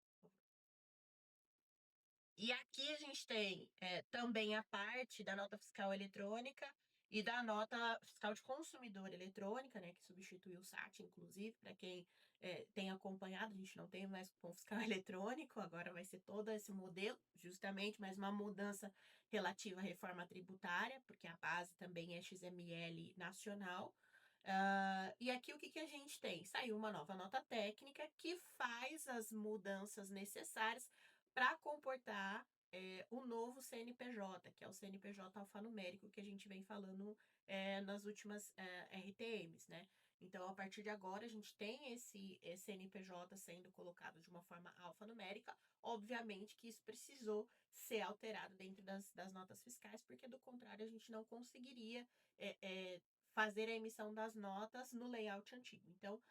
E aqui a gente tem também a parte da nota fiscal eletrônica e da nota fiscal de consumidor eletrônica, né, que substitui o SAT, inclusive, para quem tem acompanhado, a gente não tem mais cupom fiscal eletrônico, agora vai ser todo esse modelo, justamente, mais uma mudança relativa à reforma tributária, porque a base também é XML nacional. E aqui o que a gente tem? Saiu uma nova nota técnica que faz as mudanças necessárias para comportar o novo CNPJ, que é o CNPJ alfanumérico que a gente vem falando nas últimas RTMs, né? Então, a partir de agora, a gente tem esse CNPJ sendo colocado de uma forma alfanumérica. Obviamente que isso precisou ser alterado dentro das notas fiscais, porque do contrário, a gente não conseguiria fazer a emissão das notas no layout antigo. Então,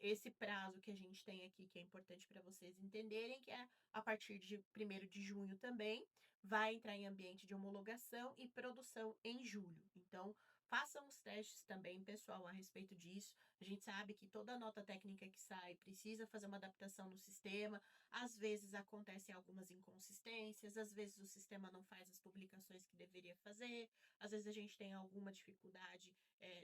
esse prazo que a gente tem aqui, que é importante para vocês entenderem, que é a partir de 1º de junho também, vai entrar em ambiente de homologação e produção em julho. Então, façam os testes também, pessoal, a respeito disso. A gente sabe que toda nota técnica que sai precisa fazer uma adaptação no sistema. Às vezes acontecem algumas inconsistências, às vezes o sistema não faz as publicações que deveria fazer, às vezes a gente tem alguma dificuldade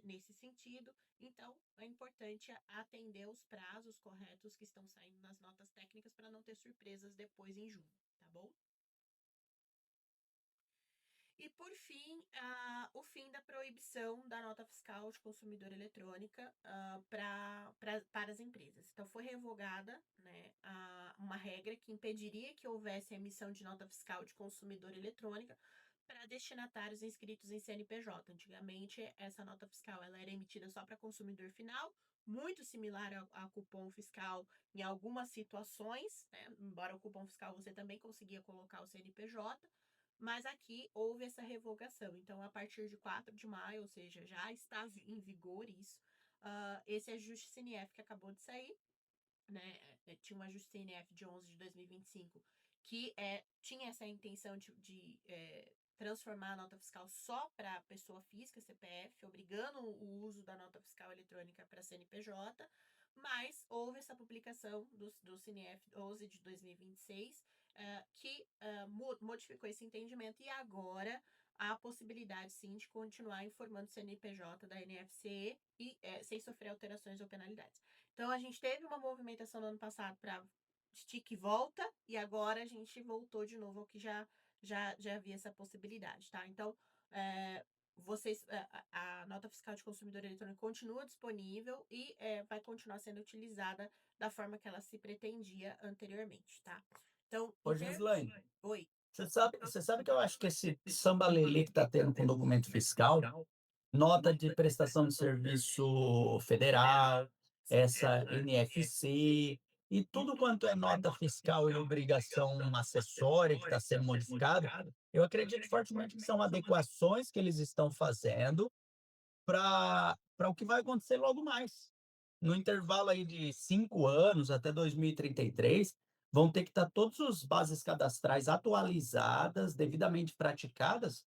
nesse sentido. Então, é importante atender os prazos corretos que estão saindo nas notas técnicas para não ter surpresas depois em julho, tá bom? E, por fim, o fim da proibição da nota fiscal de consumidor eletrônica para as empresas. Então, foi revogada, né, uma regra que impediria que houvesse a emissão de nota fiscal de consumidor eletrônica para destinatários inscritos em CNPJ. Antigamente, essa nota fiscal ela era emitida só para consumidor final, muito similar a cupom fiscal em algumas situações, né? Embora o cupom fiscal você também conseguia colocar o CNPJ, mas aqui houve essa revogação. Então, a partir de 4 de maio, ou seja, já está em vigor isso, esse ajuste CNF que acabou de sair, né? Tinha um ajuste CNF de 11 de 2025 que tinha essa intenção de transformar a nota fiscal só para pessoa física, CPF, obrigando o uso da nota fiscal eletrônica para CNPJ, mas houve essa publicação do CNF 11 de 2026 que modificou esse entendimento e agora há a possibilidade, sim, de continuar informando o CNPJ da NFCE e sem sofrer alterações ou penalidades. Então, a gente teve uma movimentação no ano passado para estica e volta, e agora a gente voltou de novo ao que já havia essa possibilidade, tá? Então, a nota fiscal de consumidor eletrônico continua disponível e vai continuar sendo utilizada da forma que ela se pretendia anteriormente, tá? Então, Ô, em termos... Gislaine, Oi. você sabe que eu acho que esse samba-lelê que está tendo com documento fiscal, nota de prestação de serviço federal, essa NFC e tudo quanto é nota fiscal e obrigação acessória que está sendo modificada, eu acredito fortemente que são adequações que eles estão fazendo para o que vai acontecer logo mais. No intervalo aí de 5 anos até 2033, vão ter que estar todas as bases cadastrais atualizadas, devidamente praticadas,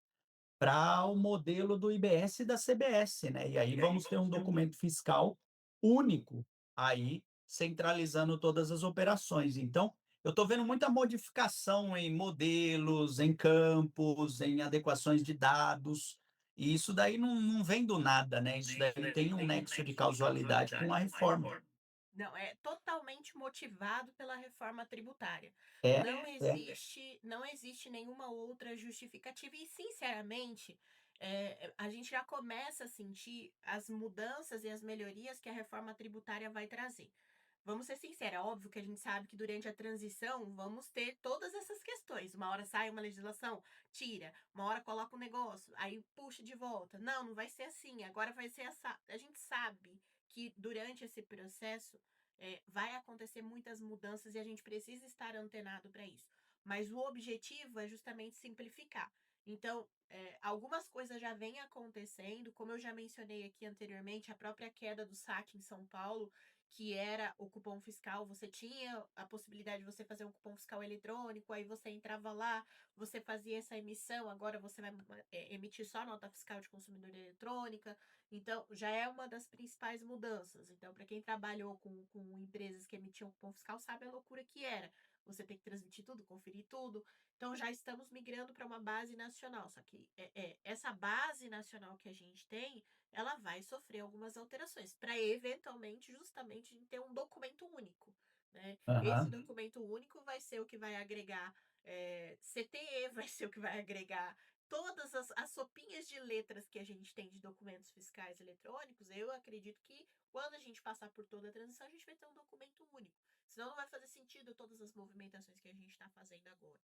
para o modelo do IBS e da CBS, né? E aí vamos ter um documento fiscal único aí, centralizando todas as operações. Então, eu estou vendo muita modificação em modelos, em campos, em adequações de dados, e isso daí não vem do nada, né? Isso daí tem um nexo de causalidade com a reforma. Não, é totalmente motivado pela reforma tributária. É, Não existe nenhuma outra justificativa. E, sinceramente, a gente já começa a sentir as mudanças e as melhorias que a reforma tributária vai trazer. Vamos ser sinceros, é óbvio que a gente sabe que durante a transição vamos ter todas essas questões. Uma hora sai uma legislação, tira. Uma hora coloca um negócio, aí puxa de volta. Não, não vai ser assim. Agora vai ser essa. A gente sabe que durante esse processo vai acontecer muitas mudanças e a gente precisa estar antenado para isso. Mas o objetivo é justamente simplificar. Então, algumas coisas já vêm acontecendo, como eu já mencionei aqui anteriormente, a própria queda do saque em São Paulo, que era o cupom fiscal, você tinha a possibilidade de você fazer um cupom fiscal eletrônico, aí você entrava lá, você fazia essa emissão, agora você vai emitir só nota fiscal de consumidor eletrônica. Então, já é uma das principais mudanças. Então, para quem trabalhou com empresas que emitiam cupom fiscal, sabe a loucura que era. Você tem que transmitir tudo, conferir tudo. Então, já estamos migrando para uma base nacional. Só que essa base nacional que a gente tem, ela vai sofrer algumas alterações para eventualmente, justamente, ter um documento único. Né? Esse aham. documento único vai ser o que vai agregar CTE, vai ser o que vai agregar todas as sopinhas de letras que a gente tem de documentos fiscais eletrônicos. Eu acredito que quando a gente passar por toda a transição, a gente vai ter um documento único. Senão não vai fazer sentido todas as movimentações que a gente está fazendo agora.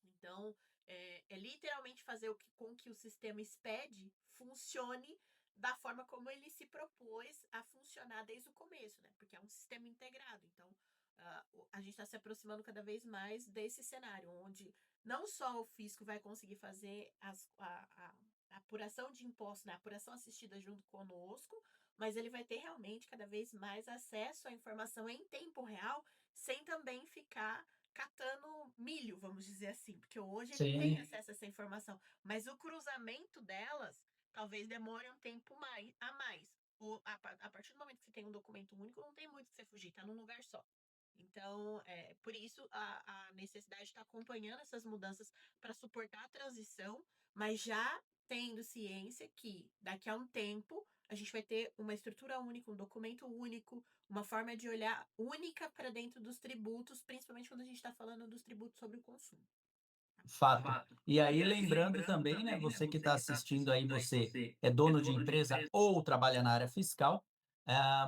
Então, é literalmente fazer com que o sistema SPED funcione da forma como ele se propôs a funcionar desde o começo, né? Porque é um sistema integrado. Então, a gente está se aproximando cada vez mais desse cenário, onde não só o fisco vai conseguir fazer a apuração de impostos, né? A apuração assistida junto conosco, mas ele vai ter realmente cada vez mais acesso à informação em tempo real, sem também ficar catando milho, vamos dizer assim, porque hoje ele tem Sim. acesso a essa informação, mas o cruzamento delas talvez demore um tempo a mais. A partir do momento que você tem um documento único, não tem muito que você fugir, tá num lugar só. Então, por isso a necessidade de estar acompanhando essas mudanças para suportar a transição, mas já tendo ciência que daqui a um tempo a gente vai ter uma estrutura única, um documento único, uma forma de olhar única para dentro dos tributos, principalmente quando a gente está falando dos tributos sobre o consumo. Fato. E aí, lembrando também, né, você que está assistindo aí, você é dono de empresa ou trabalha na área fiscal,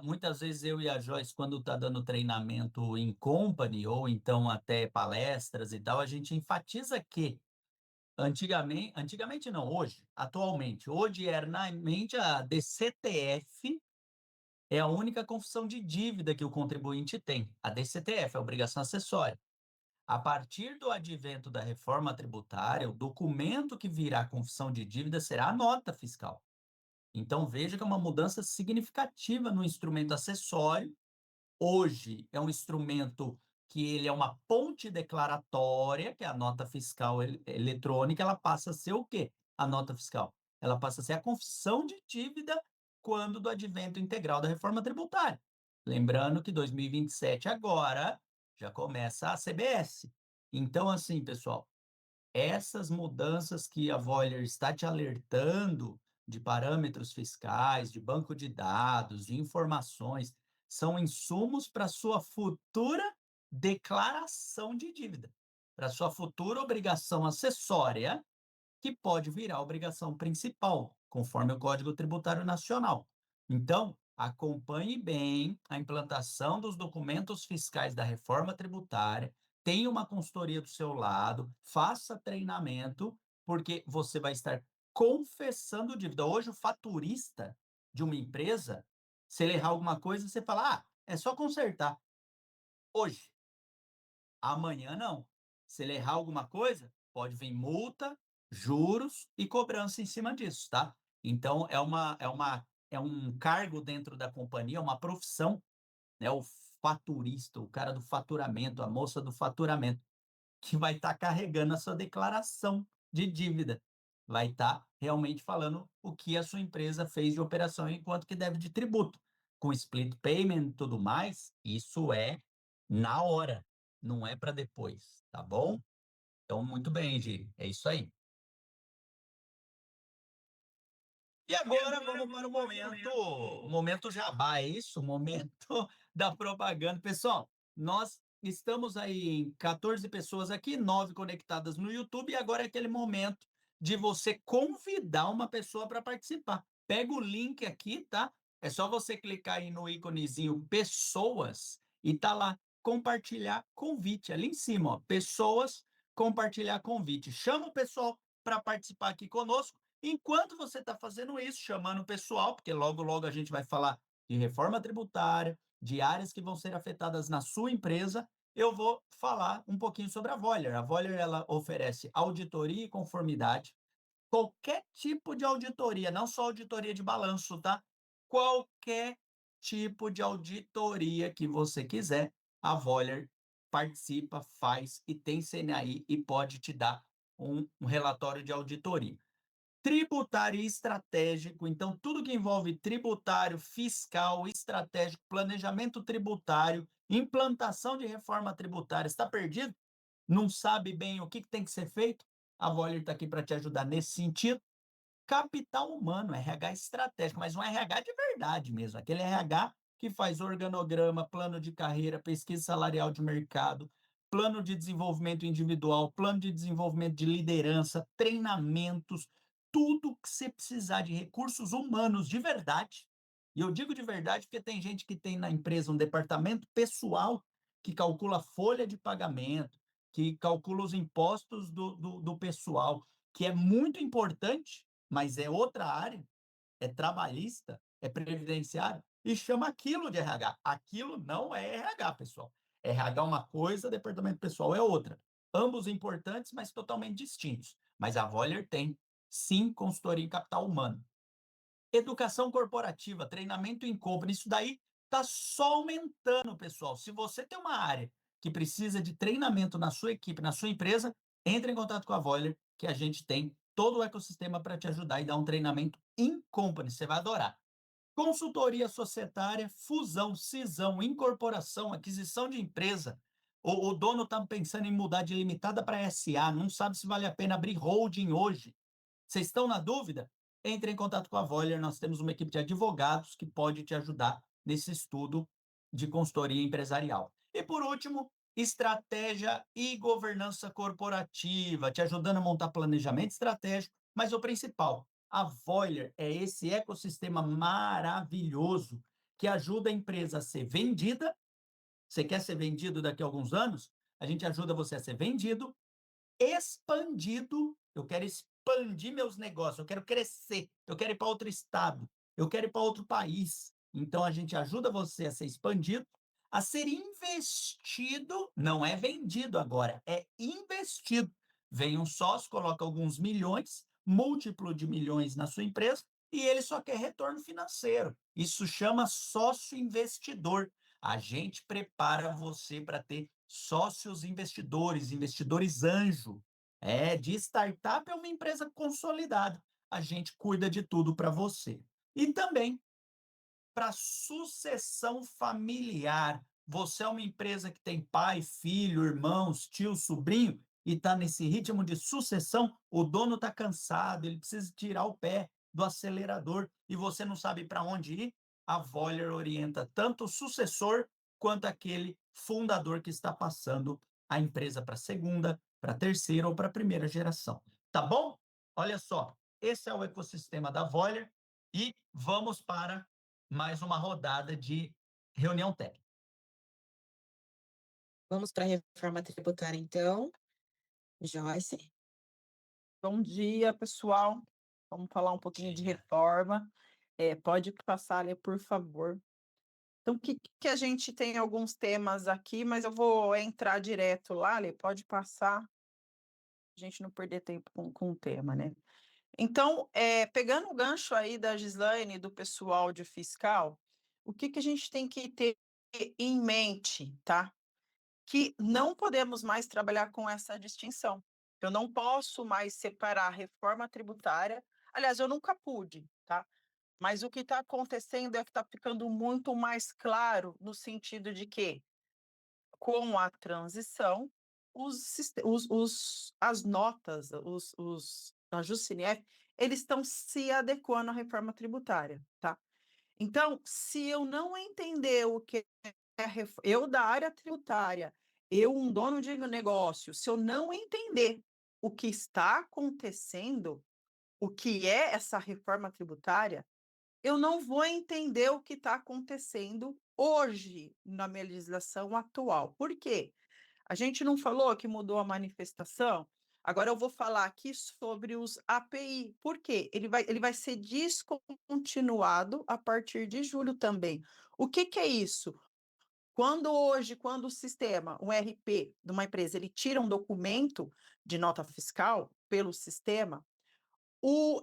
muitas vezes eu e a Joyce, quando está dando treinamento em company ou então até palestras e tal, a gente enfatiza que antigamente não, hoje, atualmente, ordinariamente a DCTF é a única confissão de dívida que o contribuinte tem. A DCTF, a obrigação acessória. A partir do advento da reforma tributária, o documento que virá confissão de dívida será a nota fiscal. Então, veja que é uma mudança significativa no instrumento acessório. Hoje é um instrumento que ele é uma ponte declaratória, que é a nota fiscal eletrônica, ela passa a ser o quê? A nota fiscal. Ela passa a ser a confissão de dívida quando do advento integral da reforma tributária. Lembrando que 2027 agora já começa a CBS. Então, assim, pessoal, essas mudanças que a Voyager está te alertando de parâmetros fiscais, de banco de dados, de informações, são insumos para sua futura declaração de dívida, para sua futura obrigação acessória, que pode virar obrigação principal, conforme o Código Tributário Nacional. Então, acompanhe bem a implantação dos documentos fiscais da reforma tributária, tenha uma consultoria do seu lado, faça treinamento, porque você vai estar confessando dívida. Hoje, o faturista de uma empresa, se ele errar alguma coisa, você fala, é só consertar. Hoje, amanhã não. Se ele errar alguma coisa, pode vir multa, juros e cobrança em cima disso, tá? Então, é um cargo dentro da companhia, uma profissão, né? O faturista, o cara do faturamento, a moça do faturamento, que vai estar carregando a sua declaração de dívida. Vai estar realmente falando o que a sua empresa fez de operação e quanto que deve de tributo. Com split payment e tudo mais, isso é na hora, não é para depois, tá bom? Então, muito bem, Gi, é isso aí. E agora vamos para o momento jabá, é isso? O momento da propaganda. Pessoal, nós estamos aí em 14 pessoas aqui, 9 conectadas no YouTube, e agora é aquele momento de você convidar uma pessoa para participar. Pega o link aqui, tá? É só você clicar aí no íconezinho pessoas e tá lá, compartilhar convite, ali em cima, ó, pessoas, compartilhar convite. Chama o pessoal para participar aqui conosco. Enquanto você está fazendo isso, chamando o pessoal, porque logo, logo a gente vai falar de reforma tributária, de áreas que vão ser afetadas na sua empresa, eu vou falar um pouquinho sobre a Voyager. A Voyager, ela oferece auditoria e conformidade, qualquer tipo de auditoria, não só auditoria de balanço, tá? Qualquer tipo de auditoria que você quiser, a Voyager participa, faz e tem CNAI e pode te dar um relatório de auditoria. Tributário e estratégico, então tudo que envolve tributário, fiscal, estratégico, planejamento tributário, implantação de reforma tributária, está perdido? Não sabe bem o que tem que ser feito? A Voller está aqui para te ajudar nesse sentido. Capital humano, RH estratégico, mas um RH de verdade mesmo, aquele RH que faz organograma, plano de carreira, pesquisa salarial de mercado, plano de desenvolvimento individual, plano de desenvolvimento de liderança, treinamentos, tudo que você precisar de recursos humanos de verdade. E eu digo de verdade porque tem gente que tem na empresa um departamento pessoal que calcula a folha de pagamento, que calcula os impostos do pessoal, que é muito importante, mas é outra área, é trabalhista, é previdenciário, e chama aquilo de RH. Aquilo não é RH, pessoal. RH é uma coisa, departamento pessoal é outra. Ambos importantes, mas totalmente distintos. Mas a Voller tem, sim, consultoria em capital humano. Educação corporativa, treinamento em compra, isso daí está só aumentando, pessoal. Se você tem uma área que precisa de treinamento na sua equipe, na sua empresa, entre em contato com a Voller, que a gente tem todo o ecossistema para te ajudar e dar um treinamento in company, você vai adorar. Consultoria societária, fusão, cisão, incorporação, aquisição de empresa. O dono está pensando em mudar de limitada para SA, não sabe se vale a pena abrir holding hoje. Vocês estão na dúvida? Entre em contato com a Voller, nós temos uma equipe de advogados que pode te ajudar nesse estudo de consultoria empresarial. E por último, estratégia e governança corporativa, te ajudando a montar planejamento estratégico, mas o principal, a Voyager é esse ecossistema maravilhoso que ajuda a empresa a ser vendida. Você quer ser vendido daqui a alguns anos? A gente ajuda você a ser vendido, expandido. Eu quero expandir meus negócios, eu quero crescer, eu quero ir para outro estado, eu quero ir para outro país. Então a gente ajuda você a ser expandido, a ser investido, não é vendido agora, é investido. Vem um sócio, coloca alguns milhões, múltiplo de milhões na sua empresa e ele só quer retorno financeiro. Isso chama sócio investidor. A gente prepara você para ter sócios investidores, investidores anjo. De startup é uma empresa consolidada. A gente cuida de tudo para você. E também para sucessão familiar. Você é uma empresa que tem pai, filho, irmãos, tio, sobrinho e está nesse ritmo de sucessão, o dono está cansado, ele precisa tirar o pé do acelerador e você não sabe para onde ir. A Voyager orienta tanto o sucessor quanto aquele fundador que está passando a empresa para a segunda, para a terceira ou para a primeira geração. Tá bom? Olha só, esse é o ecossistema da Voyager e vamos para mais uma rodada de reunião técnica. Vamos para a reforma tributária, então. Joyce. Bom dia, pessoal. Vamos falar um pouquinho de reforma. Pode passar ali, por favor. Então, que a gente tem alguns temas aqui, mas eu vou entrar direto lá, Lê, pode passar, a gente não perder tempo com o tema, né? Então, pegando o gancho aí da Gislaine, do pessoal de fiscal, o que a gente tem que ter em mente, tá? Que não podemos mais trabalhar com essa distinção. Eu não posso mais separar a reforma tributária. Aliás, eu nunca pude, tá? Mas o que está acontecendo é que está ficando muito mais claro no sentido de que, com a transição, as notas, a Juscinef, eles estão se adequando à reforma tributária, tá? Então, se eu não entender o que eu da área tributária, eu, um dono de negócio, se eu não entender o que está acontecendo, o que é essa reforma tributária, eu não vou entender o que está acontecendo hoje na minha legislação atual. Por quê? A gente não falou que mudou a manifestação? Agora eu vou falar aqui sobre os API. Por quê? Ele vai ser descontinuado a partir de julho também. O que é isso? Quando o sistema, um RP de uma empresa, ele tira um documento de nota fiscal pelo sistema,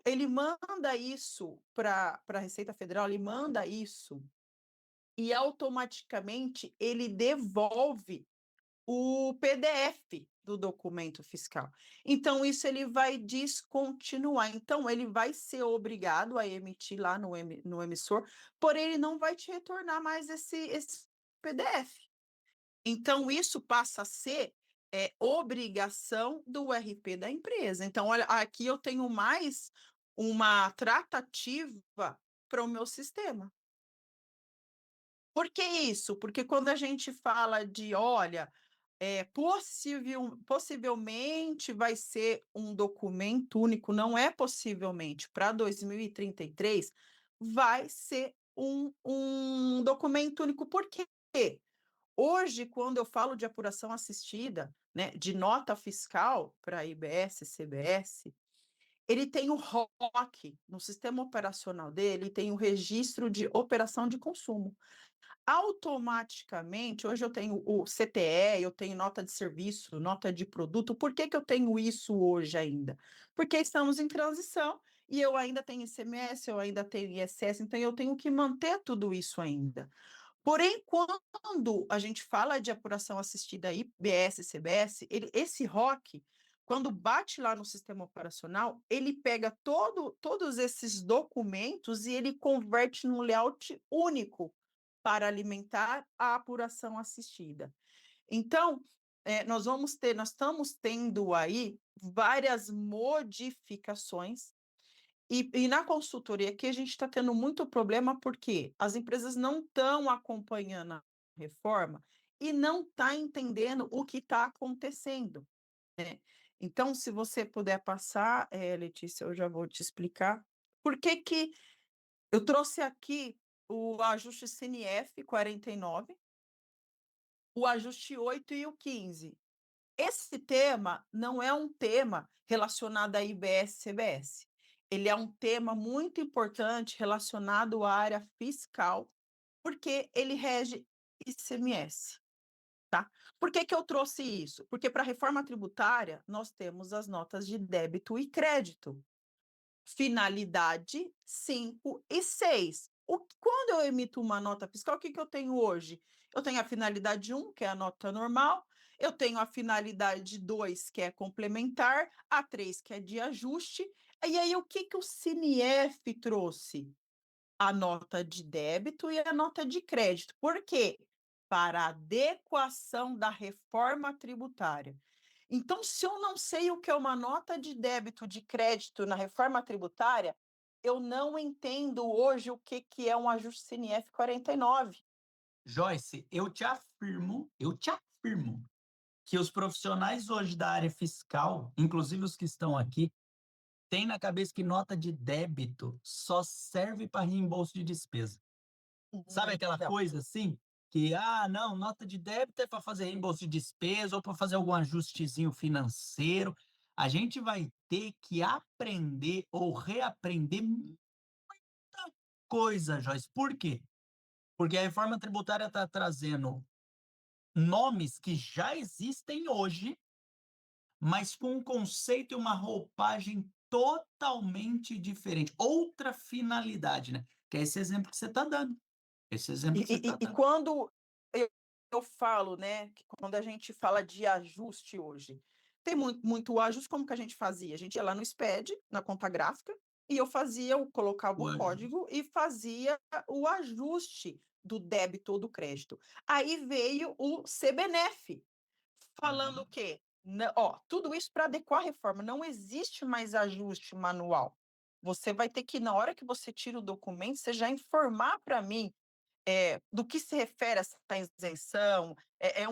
ele manda isso para a Receita Federal, ele manda isso e automaticamente ele devolve o PDF do documento fiscal. Então, isso ele vai descontinuar. Então, ele vai ser obrigado a emitir lá no emissor, porém, ele não vai te retornar mais esse PDF. Então, isso passa a ser obrigação do RP da empresa. Então, olha, aqui eu tenho mais uma tratativa para o meu sistema. Por que isso? Porque quando a gente fala de, olha, possivelmente vai ser um documento único, não é possivelmente, para 2033, vai ser um documento único. Por quê? Hoje, quando eu falo de apuração assistida, né, de nota fiscal para IBS, CBS, ele tem o ROC, no sistema operacional dele, tem o registro de operação de consumo. Automaticamente, hoje eu tenho o CTE, eu tenho nota de serviço, nota de produto. Por que eu tenho isso hoje ainda? Porque estamos em transição e eu ainda tenho ICMS, eu ainda tenho ISS, então eu tenho que manter tudo isso ainda. Porém, quando a gente fala de apuração assistida IBS, CBS, esse ROC, quando bate lá no sistema operacional, ele pega todos esses documentos e ele converte num layout único para alimentar a apuração assistida. Então, nós estamos tendo aí várias modificações e na consultoria aqui a gente está tendo muito problema porque as empresas não estão acompanhando a reforma e não está entendendo o que está acontecendo, né? Então, se você puder passar, Letícia, eu já vou te explicar por que que eu trouxe aqui o ajuste CNF 49, o ajuste 8 e o 15. Esse tema não é um tema relacionado a IBS-CBS. Ele é um tema muito importante relacionado à área fiscal, porque ele rege ICMS, tá? Por que que eu trouxe isso? Porque para a reforma tributária, nós temos as notas de débito e crédito. Finalidade 5 e 6. Quando eu emito uma nota fiscal, o que que eu tenho hoje? Eu tenho a finalidade 1, que é a nota normal, eu tenho a finalidade 2, que é complementar, a 3, que é de ajuste, e aí o que que o CNF trouxe? A nota de débito e a nota de crédito. Por quê? Para adequação da reforma tributária. Então, se eu não sei o que é uma nota de débito, de crédito na reforma tributária, eu não entendo hoje o que que é um ajuste CNF 49. Joyce, eu te afirmo que os profissionais hoje da área fiscal, inclusive os que estão aqui, têm na cabeça que nota de débito só serve para reembolso de despesa. Sabe aquela Não. coisa assim? Que, não, nota de débito é para fazer reembolso de despesa ou para fazer algum ajustezinho financeiro. A gente vai ter que aprender ou reaprender muita coisa, Joyce. Por quê? Porque a reforma tributária está trazendo nomes que já existem hoje, mas com um conceito e uma roupagem totalmente diferente. Outra finalidade, né? Que é esse exemplo que você está dando. Esse exemplo que você está E dando. quando eu falo, né, que quando a gente fala de ajuste hoje, tem muito ajuste, como que a gente fazia? A gente ia lá no SPED, na conta gráfica, e eu colocava O o ajuste. código e fazia o ajuste do débito ou do crédito. Aí veio o CBNF, falando o quê? Tudo isso para adequar a reforma. Não existe mais ajuste manual. Você vai ter que, na hora que você tira o documento, você já informar para mim do que se refere essa isenção, é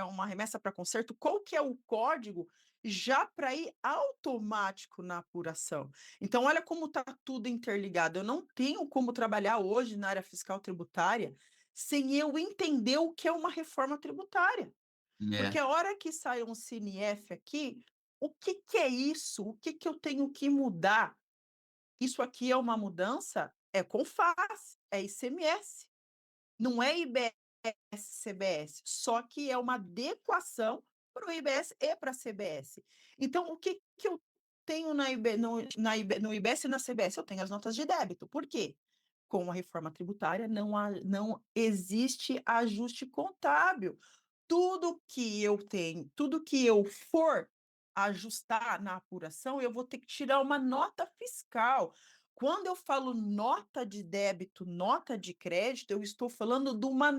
uma remessa para conserto, qual que é o código já para ir automático na apuração. Então, olha como está tudo interligado. Eu não tenho como trabalhar hoje na área fiscal tributária sem eu entender o que é uma reforma tributária. Porque É. a hora que sai um CNF aqui, o que que é isso? O que que eu tenho que mudar? Isso aqui é uma mudança? É CONFAS, é ICMS. Não é IBS-CBS, só que é uma adequação para o IBS e para a CBS. Então, o que que eu tenho no IBS e na CBS? Eu tenho as notas de débito. Por quê? Com a reforma tributária, não existe ajuste contábil. Tudo que eu tenho, tudo que eu for ajustar na apuração, eu vou ter que tirar uma nota fiscal. Quando eu falo nota de débito, nota de crédito, eu estou falando de uma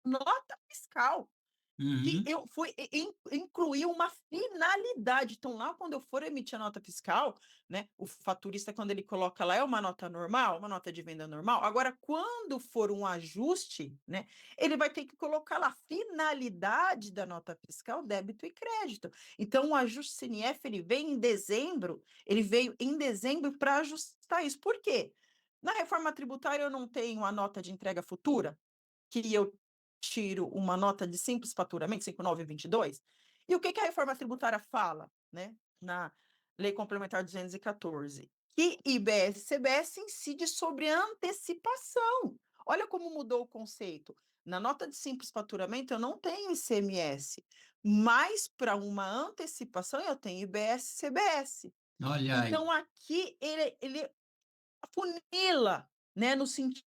nota fiscal que Uhum. eu fui incluir uma finalidade. Então, lá quando eu for emitir a nota fiscal, né, o faturista, quando ele coloca lá, é uma nota normal, uma nota de venda normal. Agora, quando for um ajuste, né, ele vai ter que colocar lá a finalidade da nota fiscal, débito e crédito. Então, o ajuste CNF, ele veio em dezembro para ajustar isso. Por quê? Na reforma tributária, eu não tenho a nota de entrega futura, que eu tiro uma nota de simples faturamento, 5922, e o que que a reforma tributária fala, né, na Lei Complementar 214? Que IBS e CBS incide sobre antecipação. Olha como mudou o conceito. Na nota de simples faturamento, eu não tenho ICMS, mas para uma antecipação, eu tenho IBS e CBS. Olha aí. Então, aqui, ele afunila, né, no sentido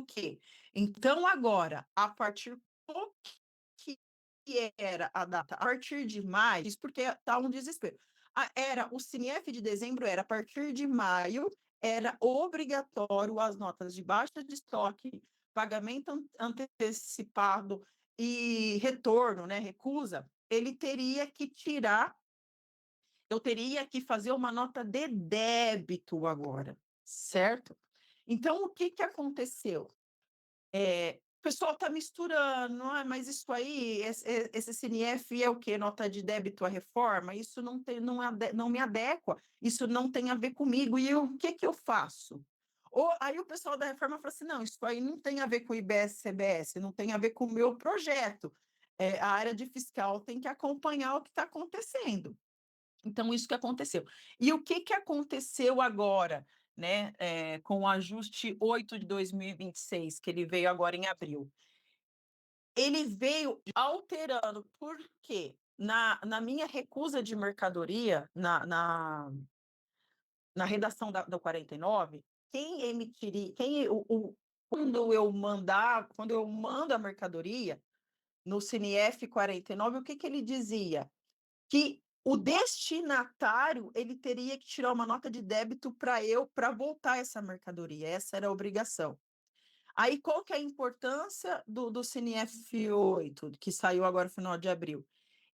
que, então agora, a partir do que era a data, a partir de maio, isso porque está um desespero. O CNF de dezembro era a partir de maio, era obrigatório as notas de baixa de estoque, pagamento antecipado e retorno, né, recusa, ele teria que tirar, eu teria que fazer uma nota de débito agora, certo? Então, o que que aconteceu? o pessoal está misturando, mas isso aí, esse CNF é o quê? Nota de débito à reforma? Isso não me adequa, isso não tem a ver comigo, e o que eu faço? Aí o pessoal da reforma fala assim, não, isso aí não tem a ver com o IBS-CBS, não tem a ver com o meu projeto. A área de fiscal tem que acompanhar o que está acontecendo. Então, isso que aconteceu. E o que aconteceu agora, né, com o ajuste 8 de 2026, que ele veio agora em abril? Ele veio alterando, por quê? Na minha recusa de mercadoria, na redação do 49, quem emitiria, quando eu mando a mercadoria no CNF 49, o que ele dizia? Que o destinatário ele teria que tirar uma nota de débito para voltar essa mercadoria. Essa era a obrigação. Aí, qual que é a importância do CNF 8, que saiu agora no final de abril?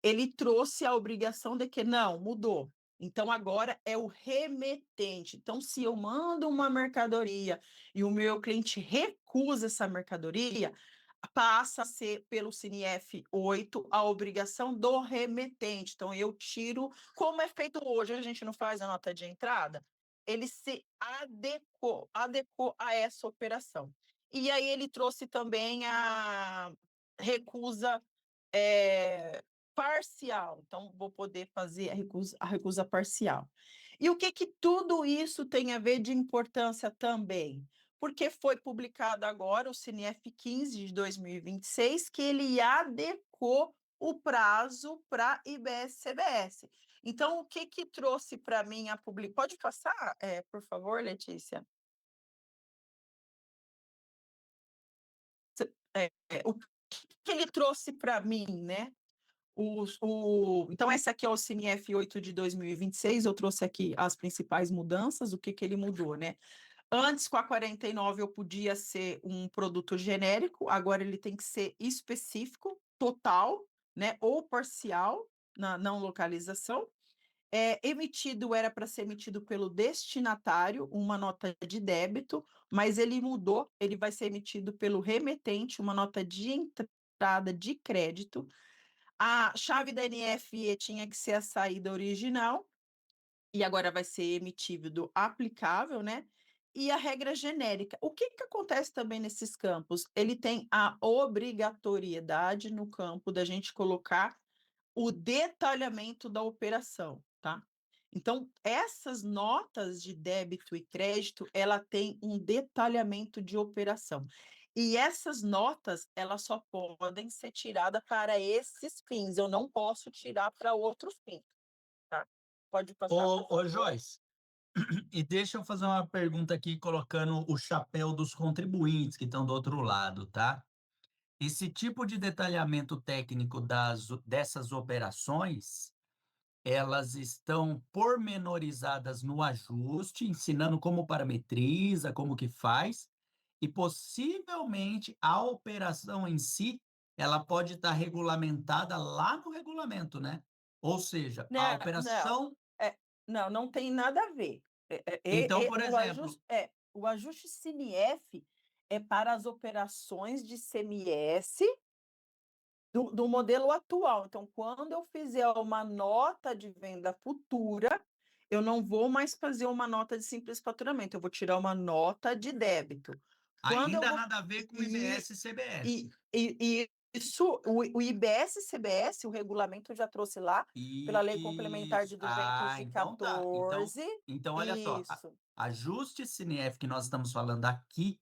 Ele trouxe a obrigação de que não, mudou. Então, agora é o remetente. Então, se eu mando uma mercadoria e o meu cliente recusa essa mercadoria, passa a ser, pelo CNF 8, a obrigação do remetente. Então, eu tiro, como é feito hoje, a gente não faz a nota de entrada, ele se adequou a essa operação. E aí ele trouxe também a recusa parcial. Então, vou poder fazer a recusa parcial. E o que tudo isso tem a ver de importância também? Porque foi publicado agora o CNF 15 de 2026, que ele adequou o prazo para IBS-CBS. Então, o que trouxe para mim a publicação? Pode passar, por favor, Letícia? O que ele trouxe para mim, né? Então, esse aqui é o CNF 8 de 2026, eu trouxe aqui as principais mudanças, o que ele mudou, né? Antes, com a 49, eu podia ser um produto genérico, agora ele tem que ser específico, total, né? Ou parcial, na não localização. Era para ser emitido pelo destinatário, uma nota de débito, mas ele mudou, ele vai ser emitido pelo remetente, uma nota de entrada de crédito. A chave da NFE tinha que ser a saída original, e agora vai ser emitido aplicável, né? E a regra genérica. O que acontece também nesses campos? Ele tem a obrigatoriedade no campo da gente colocar o detalhamento da operação, tá? Então, essas notas de débito e crédito, ela tem um detalhamento de operação. E essas notas, elas só podem ser tiradas para esses fins. Eu não posso tirar para outros fins, tá? Pode passar, por favor. Joyce, e deixa eu fazer uma pergunta aqui, colocando o chapéu dos contribuintes que estão do outro lado, tá? Esse tipo de detalhamento técnico dessas operações, elas estão pormenorizadas no ajuste, ensinando como parametriza, como que faz, e possivelmente a operação em si, ela pode estar regulamentada lá no regulamento, né? Ou seja, a operação... Não tem nada a ver. Então, por exemplo... O ajuste CMF é para as operações de CMS do modelo atual. Então, quando eu fizer uma nota de venda futura, eu não vou mais fazer uma nota de simples faturamento, eu vou tirar uma nota de débito. Ainda nada a ver com o IBS e CBS. Isso, o IBS-CBS, o regulamento já trouxe lá, pela Lei Complementar de 214. Então, olha só, ajuste CNF que nós estamos falando aqui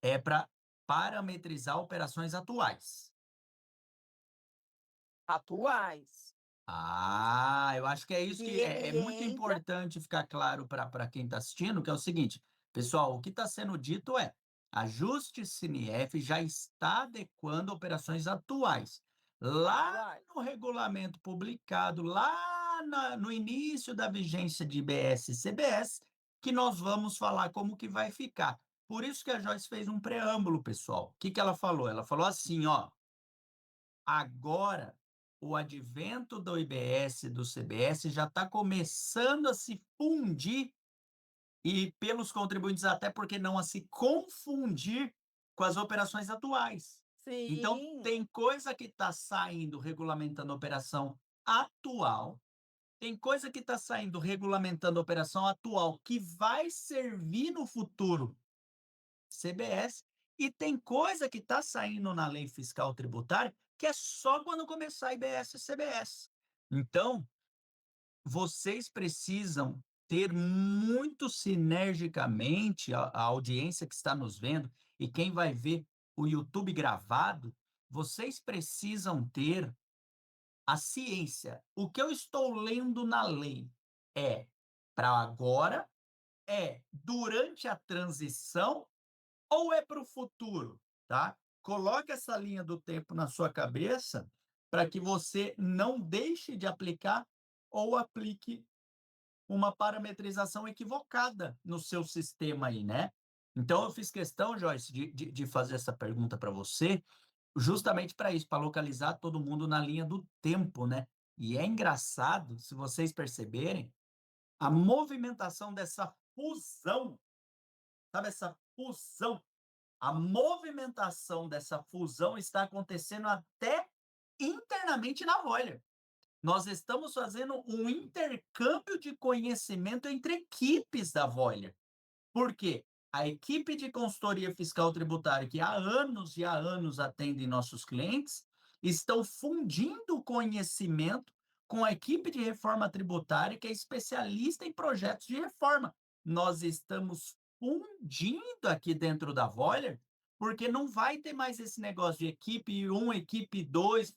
é para parametrizar operações atuais. Eu acho que é isso que é muito importante ficar claro para quem está assistindo, que é o seguinte, pessoal, o que está sendo dito é, ajuste CNF já está adequando operações atuais. Lá no regulamento publicado, lá no início da vigência de IBS e CBS, que nós vamos falar como que vai ficar. Por isso que a Joyce fez um preâmbulo, pessoal. O que ela falou? Ela falou assim, ó, agora o advento do IBS e do CBS já está começando a se fundir, e pelos contribuintes até porque não a se confundir com as operações atuais. Então, Sim. tem coisa que está saindo regulamentando a operação atual, tem coisa que está saindo regulamentando a operação atual que vai servir no futuro CBS, e tem coisa que está saindo na lei fiscal tributária que é só quando começar a IBS e CBS. Então, vocês precisam ter muito sinergicamente a audiência que está nos vendo e quem vai ver o YouTube gravado, vocês precisam ter a ciência. O que eu estou lendo na lei é para agora, é durante a transição ou é para o futuro, tá? Coloque essa linha do tempo na sua cabeça para que você não deixe de aplicar ou aplique uma parametrização equivocada no seu sistema aí, né? Então, eu fiz questão, Joyce, de fazer essa pergunta para você, justamente para isso, para localizar todo mundo na linha do tempo, né? E é engraçado, se vocês perceberem, a movimentação dessa fusão, sabe, essa fusão, a movimentação dessa fusão está acontecendo até internamente na Voyager. Nós estamos fazendo um intercâmbio de conhecimento entre equipes da Voyager. Por quê? A equipe de consultoria fiscal tributária, que há anos e há anos atende nossos clientes, estão fundindo conhecimento com a equipe de reforma tributária, que é especialista em projetos de reforma. Nós estamos fundindo aqui dentro da Voyager, porque não vai ter mais esse negócio de equipe 1, equipe 2.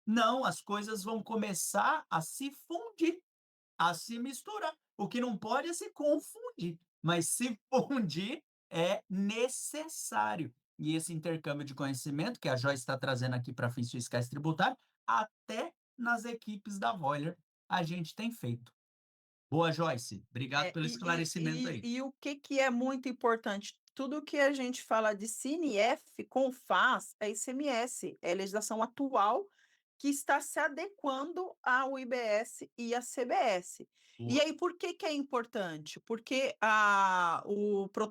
Não, as coisas vão começar a se fundir, a se misturar. O que não pode é se confundir, mas se fundir é necessário. E esse intercâmbio de conhecimento que a Joyce está trazendo aqui para fins fiscais tributários, até nas equipes da Voyager a gente tem feito. Boa, Joyce. Obrigado pelo esclarecimento aí. E o que é muito importante? Tudo que a gente fala de CINIF com FAS é ICMS, é a legislação atual que está se adequando ao IBS e à CBS. E aí, por que é importante? Porque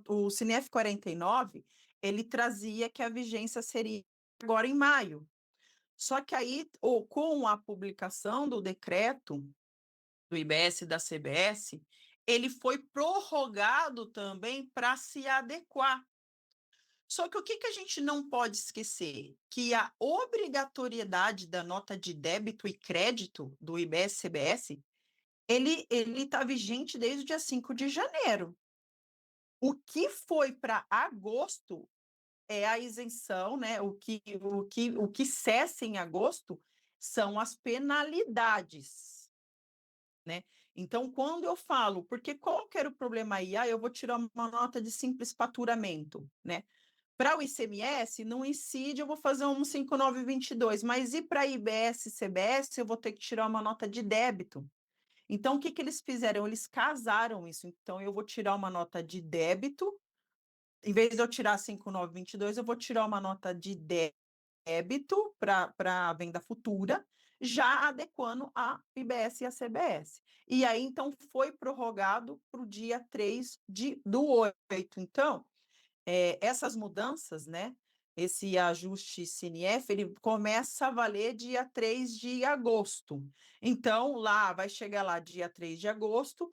o CINIF 49, ele trazia que a vigência seria agora em maio. Só que aí, com a publicação do decreto do IBS e da CBS, ele foi prorrogado também para se adequar. Só que o que a gente não pode esquecer? Que a obrigatoriedade da nota de débito e crédito do IBS-CBS, ele está vigente desde o dia 5 de janeiro. O que foi para agosto é a isenção, né? O que cessa em agosto são as penalidades, né? Então, quando eu falo, porque qual que era o problema aí? Eu vou tirar uma nota de simples faturamento, né? Para o ICMS, não incide, eu vou fazer um 5922, mas e para IBS e CBS, eu vou ter que tirar uma nota de débito. Então, o que eles fizeram? Eles casaram isso. Então, eu vou tirar uma nota de débito, em vez de eu tirar 5922, eu vou tirar uma nota de débito para a venda futura, já adequando a IBS e a CBS. E aí, então, foi prorrogado para o dia 3 do 8. Então, essas mudanças, né? Esse ajuste CNF, ele começa a valer dia 3 de agosto. Então, vai chegar lá dia 3 de agosto,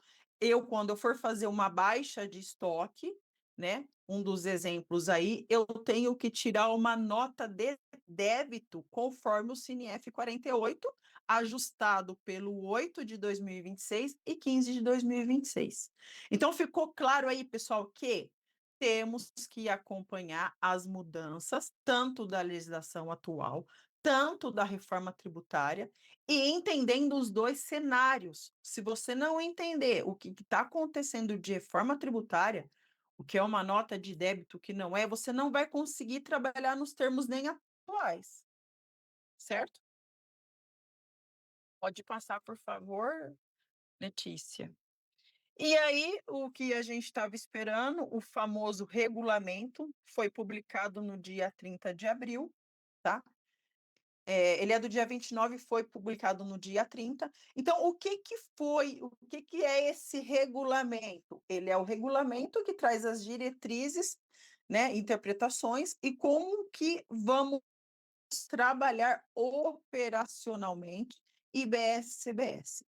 quando eu for fazer uma baixa de estoque, né? Um dos exemplos aí, eu tenho que tirar uma nota de débito conforme o CNF 48, ajustado pelo 8 de 2026 e 15 de 2026. Então, ficou claro aí, pessoal, que temos que acompanhar as mudanças, tanto da legislação atual, tanto da reforma tributária, e entendendo os dois cenários. Se você não entender o que está acontecendo de reforma tributária, o que é uma nota de débito, o que não é, você não vai conseguir trabalhar nos termos nem atuais. Certo? Pode passar, por favor, Letícia. E aí, o que a gente estava esperando, o famoso regulamento, foi publicado no dia 30 de abril, tá? Ele é do dia 29 e foi publicado no dia 30. Então, o que é esse regulamento? Ele é o regulamento que traz as diretrizes né, interpretações e como que vamos trabalhar operacionalmente IBS, CBS.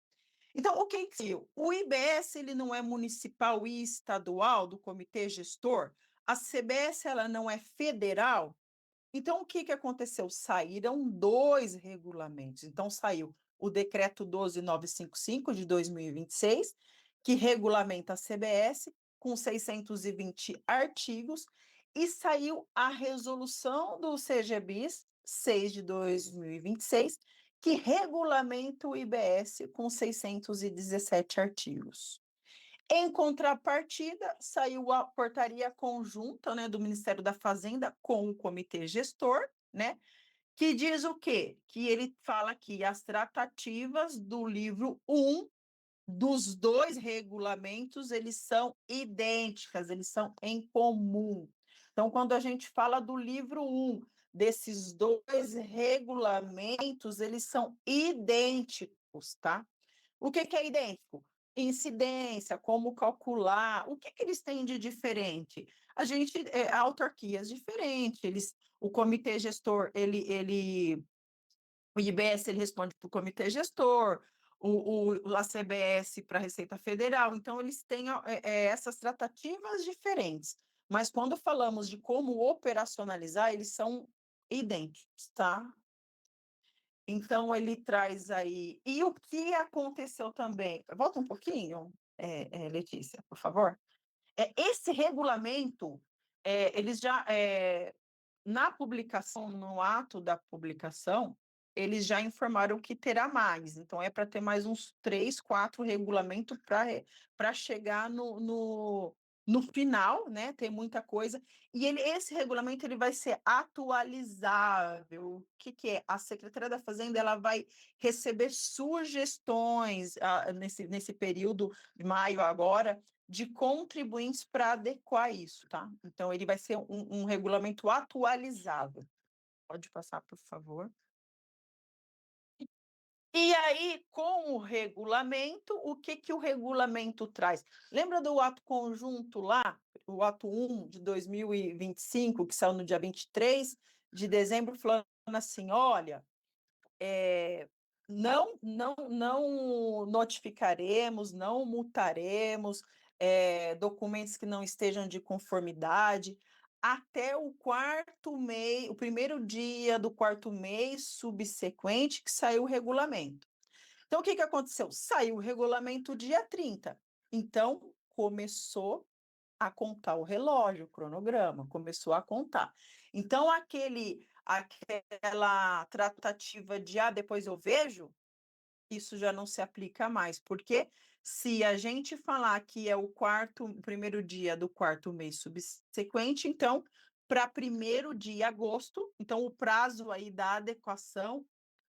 Então, o que que o IBS ele não é municipal e estadual do comitê gestor, a CBS ela não é federal. Então, o que que aconteceu? Saíram 2 regulamentos. Então, saiu o decreto 12955 de 2026, que regulamenta a CBS com 620 artigos, e saiu a resolução do CGBIS 6 de 2026, que regulamenta o IBS com 617 artigos. Em contrapartida, saiu a portaria conjunta, né, do Ministério da Fazenda com o comitê gestor, né, que diz o quê? Que ele fala que as tratativas do livro 1 dos 2 regulamentos, eles são idênticas, eles são em comum. Então, quando a gente fala do livro 1 desses 2 regulamentos, eles são idênticos, tá? O que que é idêntico? Incidência, como calcular, o que que eles têm de diferente? A gente, autarquias diferentes, o comitê gestor, o IBS ele responde para o comitê gestor, a CBS para a Receita Federal, então eles têm essas tratativas diferentes, mas quando falamos de como operacionalizar, eles são idênticos, tá? Então ele traz aí. E o que aconteceu também? Volta um pouquinho, Letícia, por favor. Esse regulamento, eles já, na publicação, no ato da publicação, eles já informaram que terá mais. Então, é para ter mais uns 3, 4 regulamentos para chegar no final, né? Tem muita coisa. E esse regulamento ele vai ser atualizável. O que, que é? A Secretaria da Fazenda ela vai receber sugestões nesse período de maio agora de contribuintes para adequar isso, tá? Então, ele vai ser um regulamento atualizável. Pode passar, por favor. E aí, com o regulamento, o que que o regulamento traz? Lembra do ato conjunto lá, o ato 1 de 2025, que saiu no dia 23 de dezembro, falando assim, olha, não notificaremos, não multaremos documentos que não estejam de conformidade até o primeiro dia do quarto mês subsequente que saiu o regulamento. Então, o que que aconteceu? Saiu o regulamento dia 30. Então, começou a contar o relógio, o cronograma, começou a contar. Então, aquela tratativa de depois eu vejo, isso já não se aplica mais, porque se a gente falar que é o primeiro dia do quarto mês subsequente, então, para 1º de agosto, então o prazo aí da adequação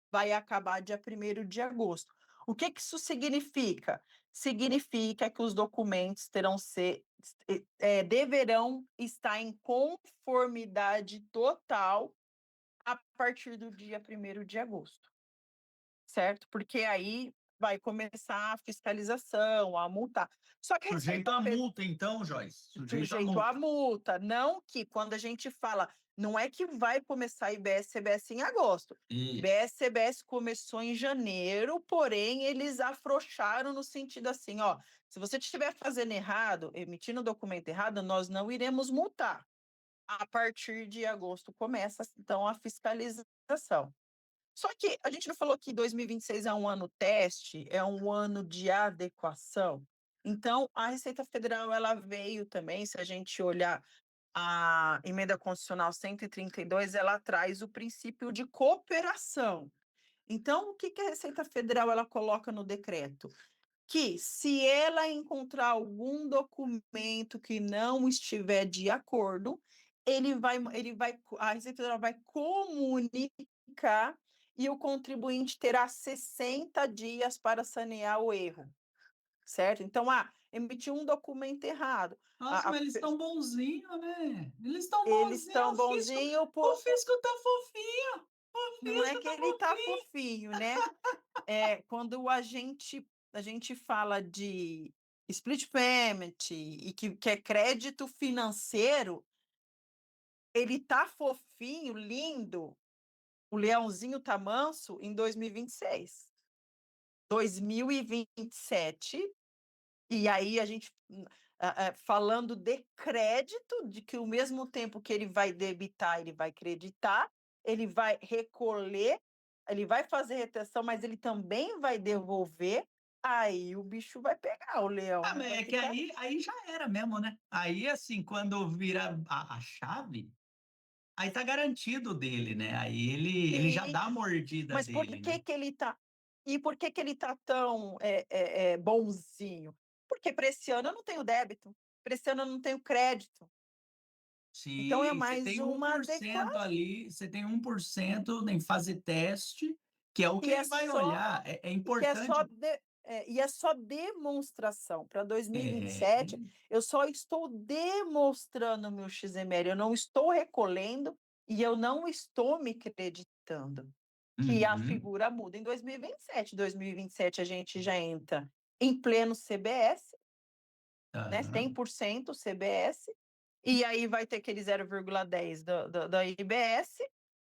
vai acabar dia 1º de agosto. O que que isso significa? Significa que os documentos deverão estar em conformidade total a partir do dia 1º de agosto, certo? Porque aí vai começar a fiscalização, a multar. Só que a Sujeito Receita à multa, então, Joyce. sujeito à multa. Não que quando a gente fala, não é que vai começar IBS, CBS em agosto. Isso. IBS, CBS começou em janeiro, porém eles afrouxaram no sentido assim, ó, se você estiver fazendo errado, emitindo documento errado, nós não iremos multar. A partir de agosto começa, então, a fiscalização. Só que a gente não falou que 2026 é um ano teste, é um ano de adequação. Então, a Receita Federal ela veio também, se a gente olhar a emenda constitucional 132, ela traz o princípio de cooperação. Então, o que que a Receita Federal ela coloca no decreto? Que se ela encontrar algum documento que não estiver de acordo, a Receita Federal vai comunicar e o contribuinte terá 60 dias para sanear o erro, certo? Então, emitiu um documento errado. Nossa, mas eles estão bonzinhos, né? Eles estão Eles bonzinhos. estão bonzinho, O fisco tá fofinho. não é que ele tá fofinho, né? Quando a gente fala de split payment e que é crédito financeiro, ele tá fofinho, lindo, o leãozinho tá manso em 2026. 2027, e aí a gente falando de crédito, de que ao mesmo tempo que ele vai debitar, ele vai creditar, ele vai recolher, ele vai fazer retenção, mas ele também vai devolver, aí o bicho vai pegar, o leão Ah, mas vai é que ficar. aí já era mesmo, né? Aí, assim, quando vira a chave, aí tá garantido dele, né? Aí ele já Sim, dá a mordida mas por dele, que né? que ele tá e por que que ele tá tão, bonzinho? Porque para esse ano eu não tenho débito, para esse ano eu não tenho crédito, então é Sim, você mais tem um uma por adequação. cento ali, você tem 1% em fase teste, que é o que E é ele vai só olhar. É que é só importante. e é só demonstração. Para É, 2027, eu só estou demonstrando o meu XML, eu não estou recolhendo e eu não estou me creditando, que a uhum, figura muda em 2027. 2027 a gente já entra em pleno CBS, né, aham, 100% CBS, e aí vai ter aquele 0,10 da IBS,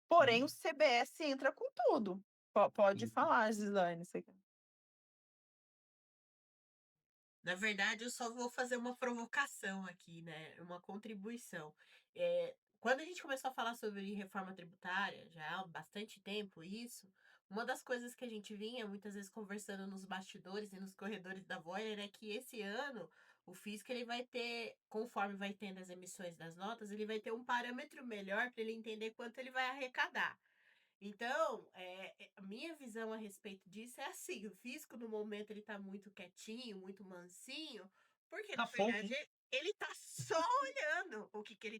porém o CBS entra com tudo. Pode sim. falar, Gislaine. Na verdade, eu só vou fazer uma provocação aqui, né? Uma contribuição. Quando a gente começou a falar sobre reforma tributária, já há bastante tempo isso, uma das coisas que a gente vinha muitas vezes conversando nos bastidores e nos corredores da Voyager é que esse ano o fisco ele vai ter, conforme vai tendo as emissões das notas, ele vai ter um parâmetro melhor para ele entender quanto ele vai arrecadar. Então, a minha visão a respeito disso é assim, o fisco no momento ele tá muito quietinho, muito mansinho, porque Tá na verdade fofo. ele tá só olhando o que que ele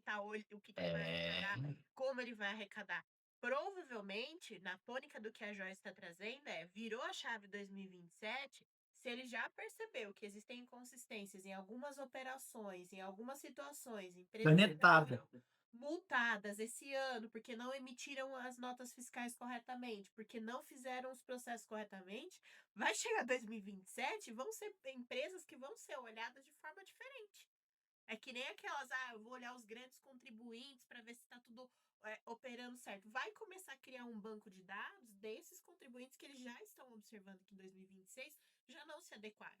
vai arrecadar, É, como ele vai arrecadar. Provavelmente, na tônica do que a Joyce está trazendo, virou a chave 2027, se ele já percebeu que existem inconsistências em algumas operações, em algumas situações, empresas que já canetada. foram multadas esse ano porque não emitiram as notas fiscais corretamente, porque não fizeram os processos corretamente, vai chegar 2027, vão ser empresas que vão ser olhadas de forma diferente. É que nem aquelas, eu vou olhar os grandes contribuintes para ver se está tudo operando certo. Vai começar a criar um banco de dados desses contribuintes que eles já estão observando que em 2026 já não se adequaram.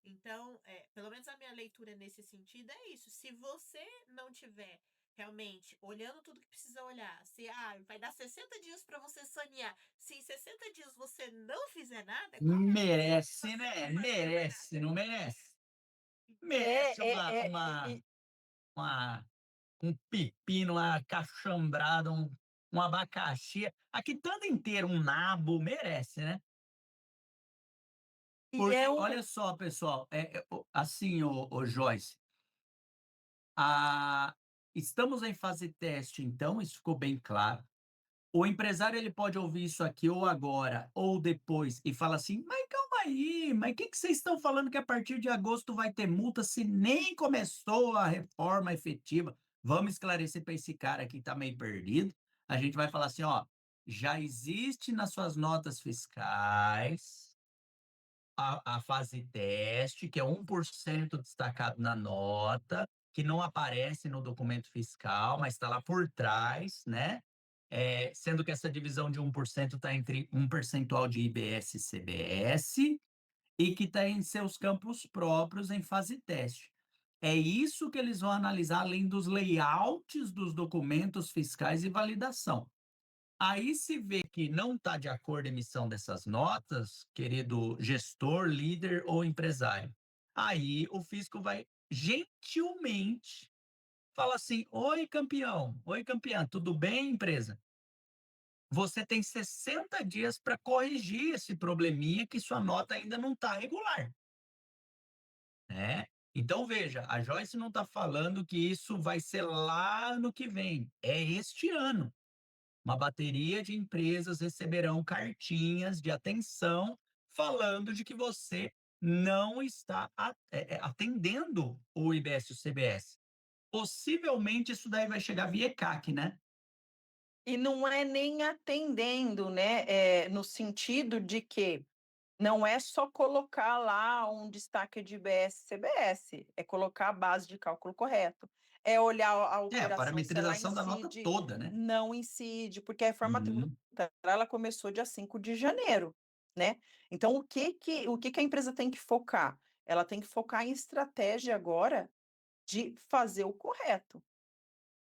Então, pelo menos a minha leitura nesse sentido é isso. Se você não tiver realmente olhando tudo que precisa olhar, se vai dar 60 dias para você sanear, se em 60 dias você não fizer nada, qual é a chance de Merece, você né? não fazer mais nada? Merece, não merece? É, Merece é, é, uma, um pepino, uma cachambrada, um abacaxi. Aqui tanto inteiro, um nabo, merece, né? e é Porque, um. olha só, pessoal, assim, ô Joyce, estamos em fase teste, então, isso ficou bem claro. O empresário ele pode ouvir isso aqui ou agora ou depois e fala assim: mas calma aí, mas o que, que vocês estão falando que a partir de agosto vai ter multa se nem começou a reforma efetiva? Vamos esclarecer para esse cara que está meio perdido. A gente vai falar assim: ó, já existe nas suas notas fiscais a fase teste, que é 1% destacado na nota, que não aparece no documento fiscal, mas está lá por trás, né? Sendo que essa divisão de 1% está entre um percentual de IBS e CBS e que está em seus campos próprios em fase teste. É isso que eles vão analisar, além dos layouts dos documentos fiscais e validação. Aí se vê que não está de acordo a emissão dessas notas, querido gestor, líder ou empresário. Aí o fisco vai gentilmente falar assim: oi campeão, tudo bem, empresa? Você tem 60 dias para corrigir esse probleminha que sua nota ainda não está regular, né? Então veja, a Joyce não está falando que isso vai ser lá no que vem, é este ano. Uma bateria de empresas receberão cartinhas de atenção falando de que você não está atendendo o IBS e o CBS. Possivelmente isso daí vai chegar via ECAC, né? E não é nem atendendo, né? No sentido de que não é só colocar lá um destaque de IBS e CBS, é colocar a base de cálculo correto, é olhar a A operação se ela parametrização da nota incide, toda, né? não incide, porque a reforma Uhum. tributária ela começou dia 5 de janeiro, né? Então, o que a empresa tem que focar? Ela tem que focar em estratégia agora de fazer o correto.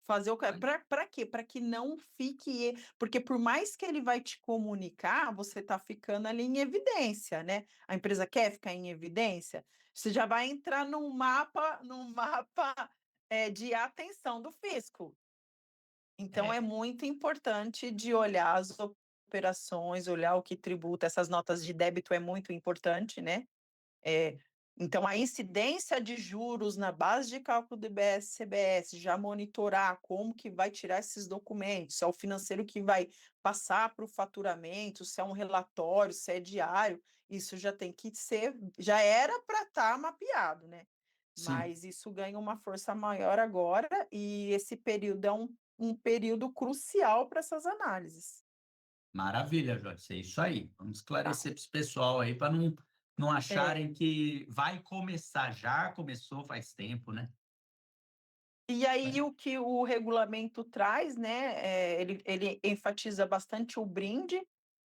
Fazer o Olha. para quê? Para que não fique porque por mais que ele vai te comunicar, você está ficando ali em evidência, né. A empresa quer ficar em evidência, você já vai entrar num mapa, de atenção do fisco. Então É, é muito importante de olhar as operações, olhar o que tributa, essas notas de débito é muito importante, né. É, então, a incidência de juros na base de cálculo do IBS-CBS, já monitorar como que vai tirar esses documentos, se é o financeiro que vai passar para o faturamento, se é um relatório, se é diário, isso já tem que ser, já era para estar mapeado, né? sim. Mas isso ganha uma força maior agora e esse período é um período crucial para essas análises. Maravilha, Joyce. É isso aí. Vamos Tá? esclarecer para esse pessoal aí para não É. acharem que vai começar. Já começou faz tempo, né? E aí o que o regulamento traz, né, ele enfatiza bastante o brinde,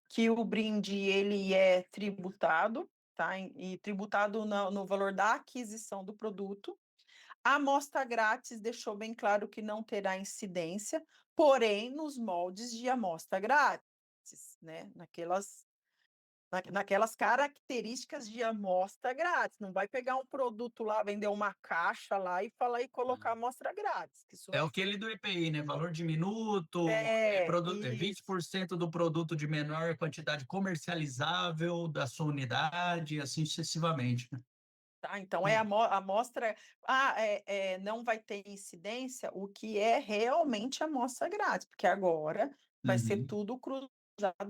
que o brinde ele é tributado, tá, e tributado no valor da aquisição do produto. A amostra grátis deixou bem claro que não terá incidência, porém nos moldes de amostra grátis, né, naquelas características de amostra grátis, não vai pegar um produto lá, vender uma caixa lá e falar e colocar amostra grátis, que isso É vai aquele ser do EPI, né? Valor de minuto, é isso. 20% do produto de menor quantidade comercializável da sua unidade, e assim sucessivamente, né? Tá, então é a amostra não vai ter incidência, o que é realmente amostra grátis, porque agora vai ser Uhum. tudo cruzado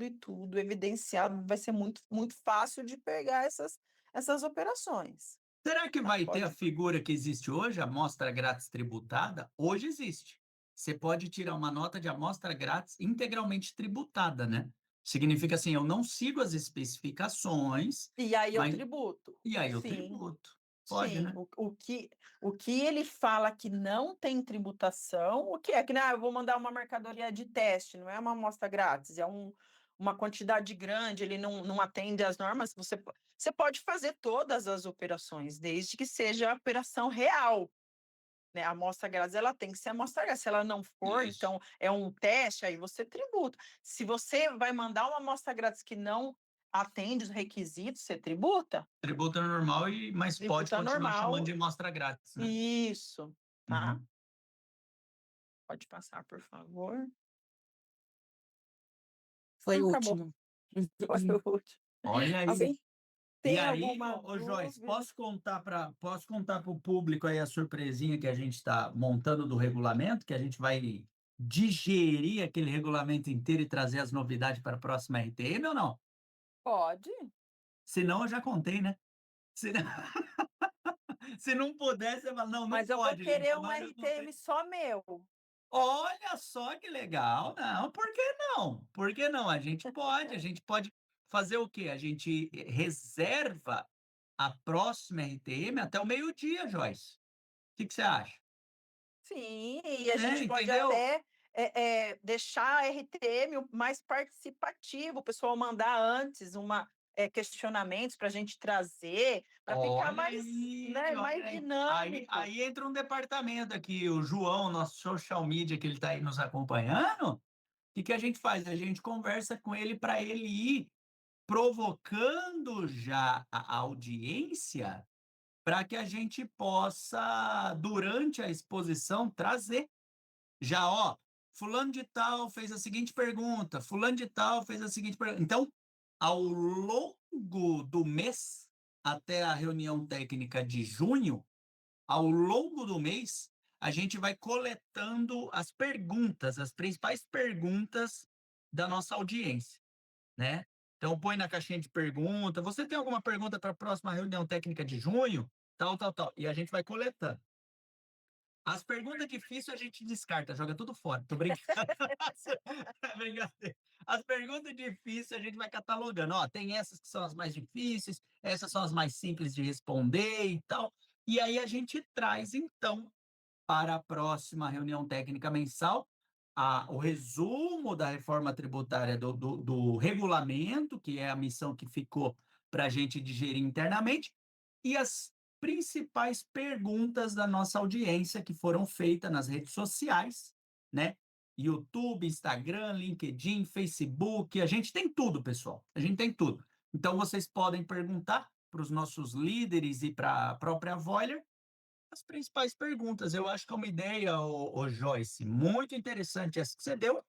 e tudo evidenciado, vai ser muito muito fácil de pegar essas operações, Será que tá, vai ter a pode figura que existe hoje, a amostra grátis tributada? Hoje existe. Você pode tirar uma nota de amostra grátis integralmente tributada, né? Significa assim, eu não sigo as especificações, e aí eu mas tributo. e aí eu Sim, tributo. Pode, sim, né? o que ele fala que não tem tributação, o que é? Que, né, eu vou mandar uma mercadoria de teste, não é uma amostra grátis, é uma quantidade grande, ele não atende às normas, você pode fazer todas as operações, desde que seja a operação real, né? A amostra grátis, ela tem que ser amostra grátis, se ela não for, Isso. então é um teste, aí você tributa. Se você vai mandar uma amostra grátis que não atende os requisitos, você tributa. Tributa normal, mas pode Tributa continuar chamando normal. de amostra grátis, né? Isso, tá? Uhum. Pode passar, por favor. Foi Não, o acabou. último. Foi o último. Olha aí. Alguém E tem aí, alguma ô Joyce, dúvida? posso contar para o público aí a surpresinha que a gente está montando do regulamento, que a gente vai digerir aquele regulamento inteiro e trazer as novidades para a próxima RTM ou não? Pode. Se não, eu já contei, né? Se não, se não puder, você fala, não, não Mas eu vou pode, gente, querer um mas eu contei. RTM só meu. Olha só que legal. Não, por que não? Por que não? A gente pode fazer o quê? A gente reserva a próxima RTM até o meio-dia, Joyce. O que que você acha? Sim, e a gente pode Entendeu? até deixar a RTM o mais participativo, o pessoal mandar antes questionamentos para a gente trazer, para ficar Olha mais, aí, né, olha mais aí. Aí, dinâmico. aí entra um departamento aqui, o João, nosso social media, que ele está aí nos acompanhando. O que que a gente faz? A gente conversa com ele para ele ir provocando já a audiência para que a gente possa, durante a exposição, trazer. Já, ó, fulano de tal fez a seguinte pergunta, fulano de tal fez a seguinte pergunta. Então, ao longo do mês, até a reunião técnica de junho, ao longo do mês, a gente vai coletando as perguntas, as principais perguntas da nossa audiência, né? Então, põe na caixinha de pergunta. Você tem alguma pergunta para a próxima reunião técnica de junho? Tal, tal, tal. E a gente vai coletando. As perguntas difíceis a gente descarta, joga tudo fora. Tô brincando. Brincadeira. As perguntas difíceis a gente vai catalogando. Ó, tem essas que são as mais difíceis, essas são as mais simples de responder e tal. E aí a gente traz, então, para a próxima reunião técnica mensal o resumo da reforma tributária do regulamento, que é a missão que ficou para a gente digerir internamente, e as principais perguntas da nossa audiência que foram feitas nas redes sociais, né? YouTube, Instagram, LinkedIn, Facebook, a gente tem tudo, pessoal. A gente tem tudo. Então, vocês podem perguntar para os nossos líderes e para a própria Voiler as principais perguntas. Eu acho que é uma ideia, Joyce, muito interessante essa que você deu,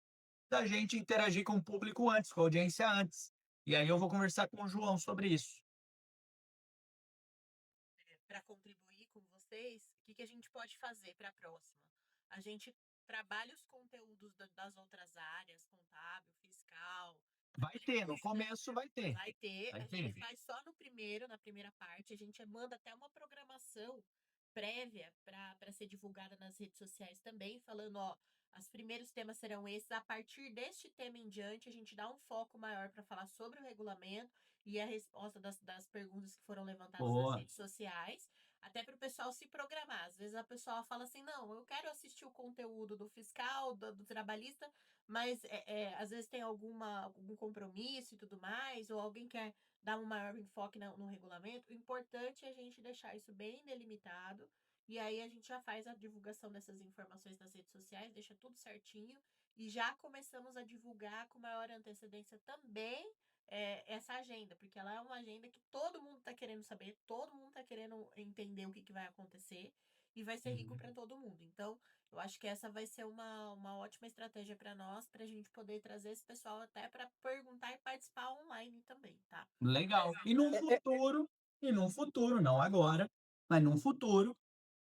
da gente interagir com o público antes, com a audiência antes. E aí eu vou conversar com o João sobre isso. Para contribuir com vocês, o que a gente pode fazer para a próxima? A gente trabalha os conteúdos das outras áreas, contábil, fiscal. Vai ter, no começo vai ter. Vai ter. Vai A ter. gente faz só na primeira parte, a gente manda até uma programação prévia para ser divulgada nas redes sociais também, falando, ó, os primeiros temas serão esses. A partir deste tema em diante, a gente dá um foco maior para falar sobre o regulamento e a resposta das perguntas que foram levantadas nas redes sociais, até para o pessoal se programar. Às vezes a pessoa fala assim, não, eu quero assistir o conteúdo do fiscal, do trabalhista, mas às vezes tem algum compromisso e tudo mais, ou alguém quer dar um maior enfoque no regulamento. O importante é a gente deixar isso bem delimitado, e aí a gente já faz a divulgação dessas informações nas redes sociais, deixa tudo certinho, e já começamos a divulgar com maior antecedência também essa agenda, porque ela é uma agenda que todo mundo está querendo saber, todo mundo está querendo entender o que vai acontecer, e vai ser rico para todo mundo. Então, eu acho que essa vai ser uma ótima estratégia para nós, para a gente poder trazer esse pessoal até para perguntar e participar online também, tá? Legal. E num futuro, não agora, mas num futuro,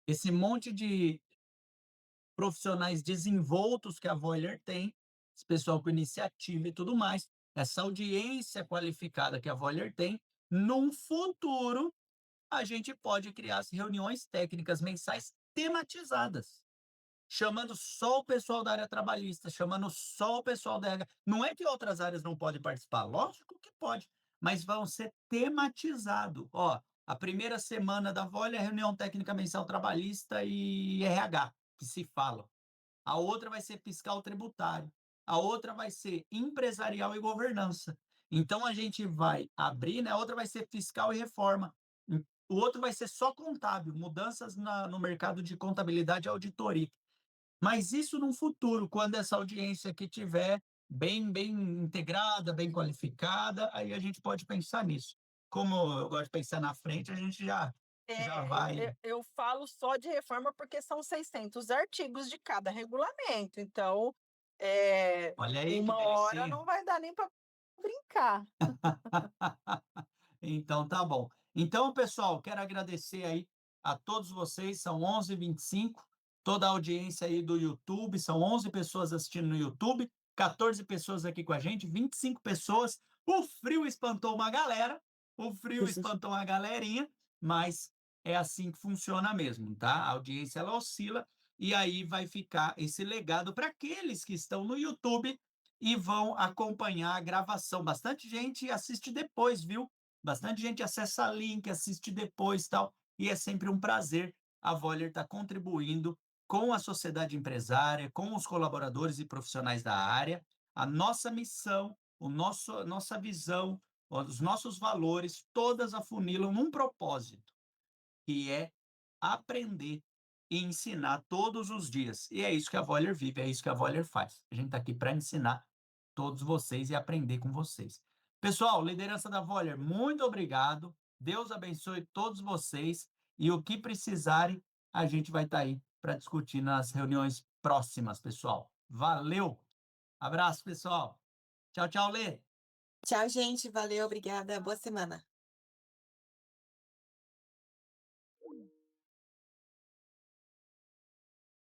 esse monte de profissionais desenvoltos que a Voiler tem, esse pessoal com iniciativa e tudo mais, essa audiência qualificada que a Voiler tem, num futuro, a gente pode criar as reuniões técnicas mensais tematizadas, chamando só o pessoal da área trabalhista, chamando só o pessoal da RH. Não é que outras áreas não podem participar, lógico que pode, mas vão ser tematizado. Ó, a primeira semana da VOL é reunião técnica mensal trabalhista e RH, que se fala. A outra vai ser fiscal tributário. A outra vai ser empresarial e governança. Então, a gente vai abrir, né? A outra vai ser fiscal e reforma. O outro vai ser só contábil, mudanças no mercado de contabilidade e auditoria. Mas isso no futuro, quando essa audiência aqui tiver bem integrada, bem qualificada, aí a gente pode pensar nisso. Como eu gosto de pensar na frente, a gente já vai. Eu falo só de reforma porque são 600 artigos de cada regulamento. Então, Olha aí que uma hora delicinha. não vai dar nem para brincar. Então, tá bom. Então, pessoal, quero agradecer aí a todos vocês, são 11h25, toda a audiência aí do YouTube, são 11 pessoas assistindo no YouTube, 14 pessoas aqui com a gente, 25 pessoas. O frio espantou uma galera, o frio espantou uma galerinha, mas é assim que funciona mesmo, tá? A audiência, ela oscila, e aí vai ficar esse legado para aqueles que estão no YouTube e vão acompanhar a gravação. Bastante gente assiste depois, viu? Bastante gente acessa link, assiste depois, tal, e é sempre um prazer a Voiler estar contribuindo com a sociedade empresária, com os colaboradores e profissionais da área. A nossa missão, nossa visão, os nossos valores, todas afunilam num propósito, que é aprender e ensinar todos os dias. E é isso que a Voiler vive, é isso que a Voiler faz. A gente está aqui para ensinar todos vocês e aprender com vocês. Pessoal, liderança da Voiler, muito obrigado. Deus abençoe todos vocês. E o que precisarem, a gente vai estar aí para discutir nas reuniões próximas, pessoal. Valeu! Abraço, pessoal. Tchau, tchau, Lê. Tchau, gente. Valeu, obrigada. Boa semana.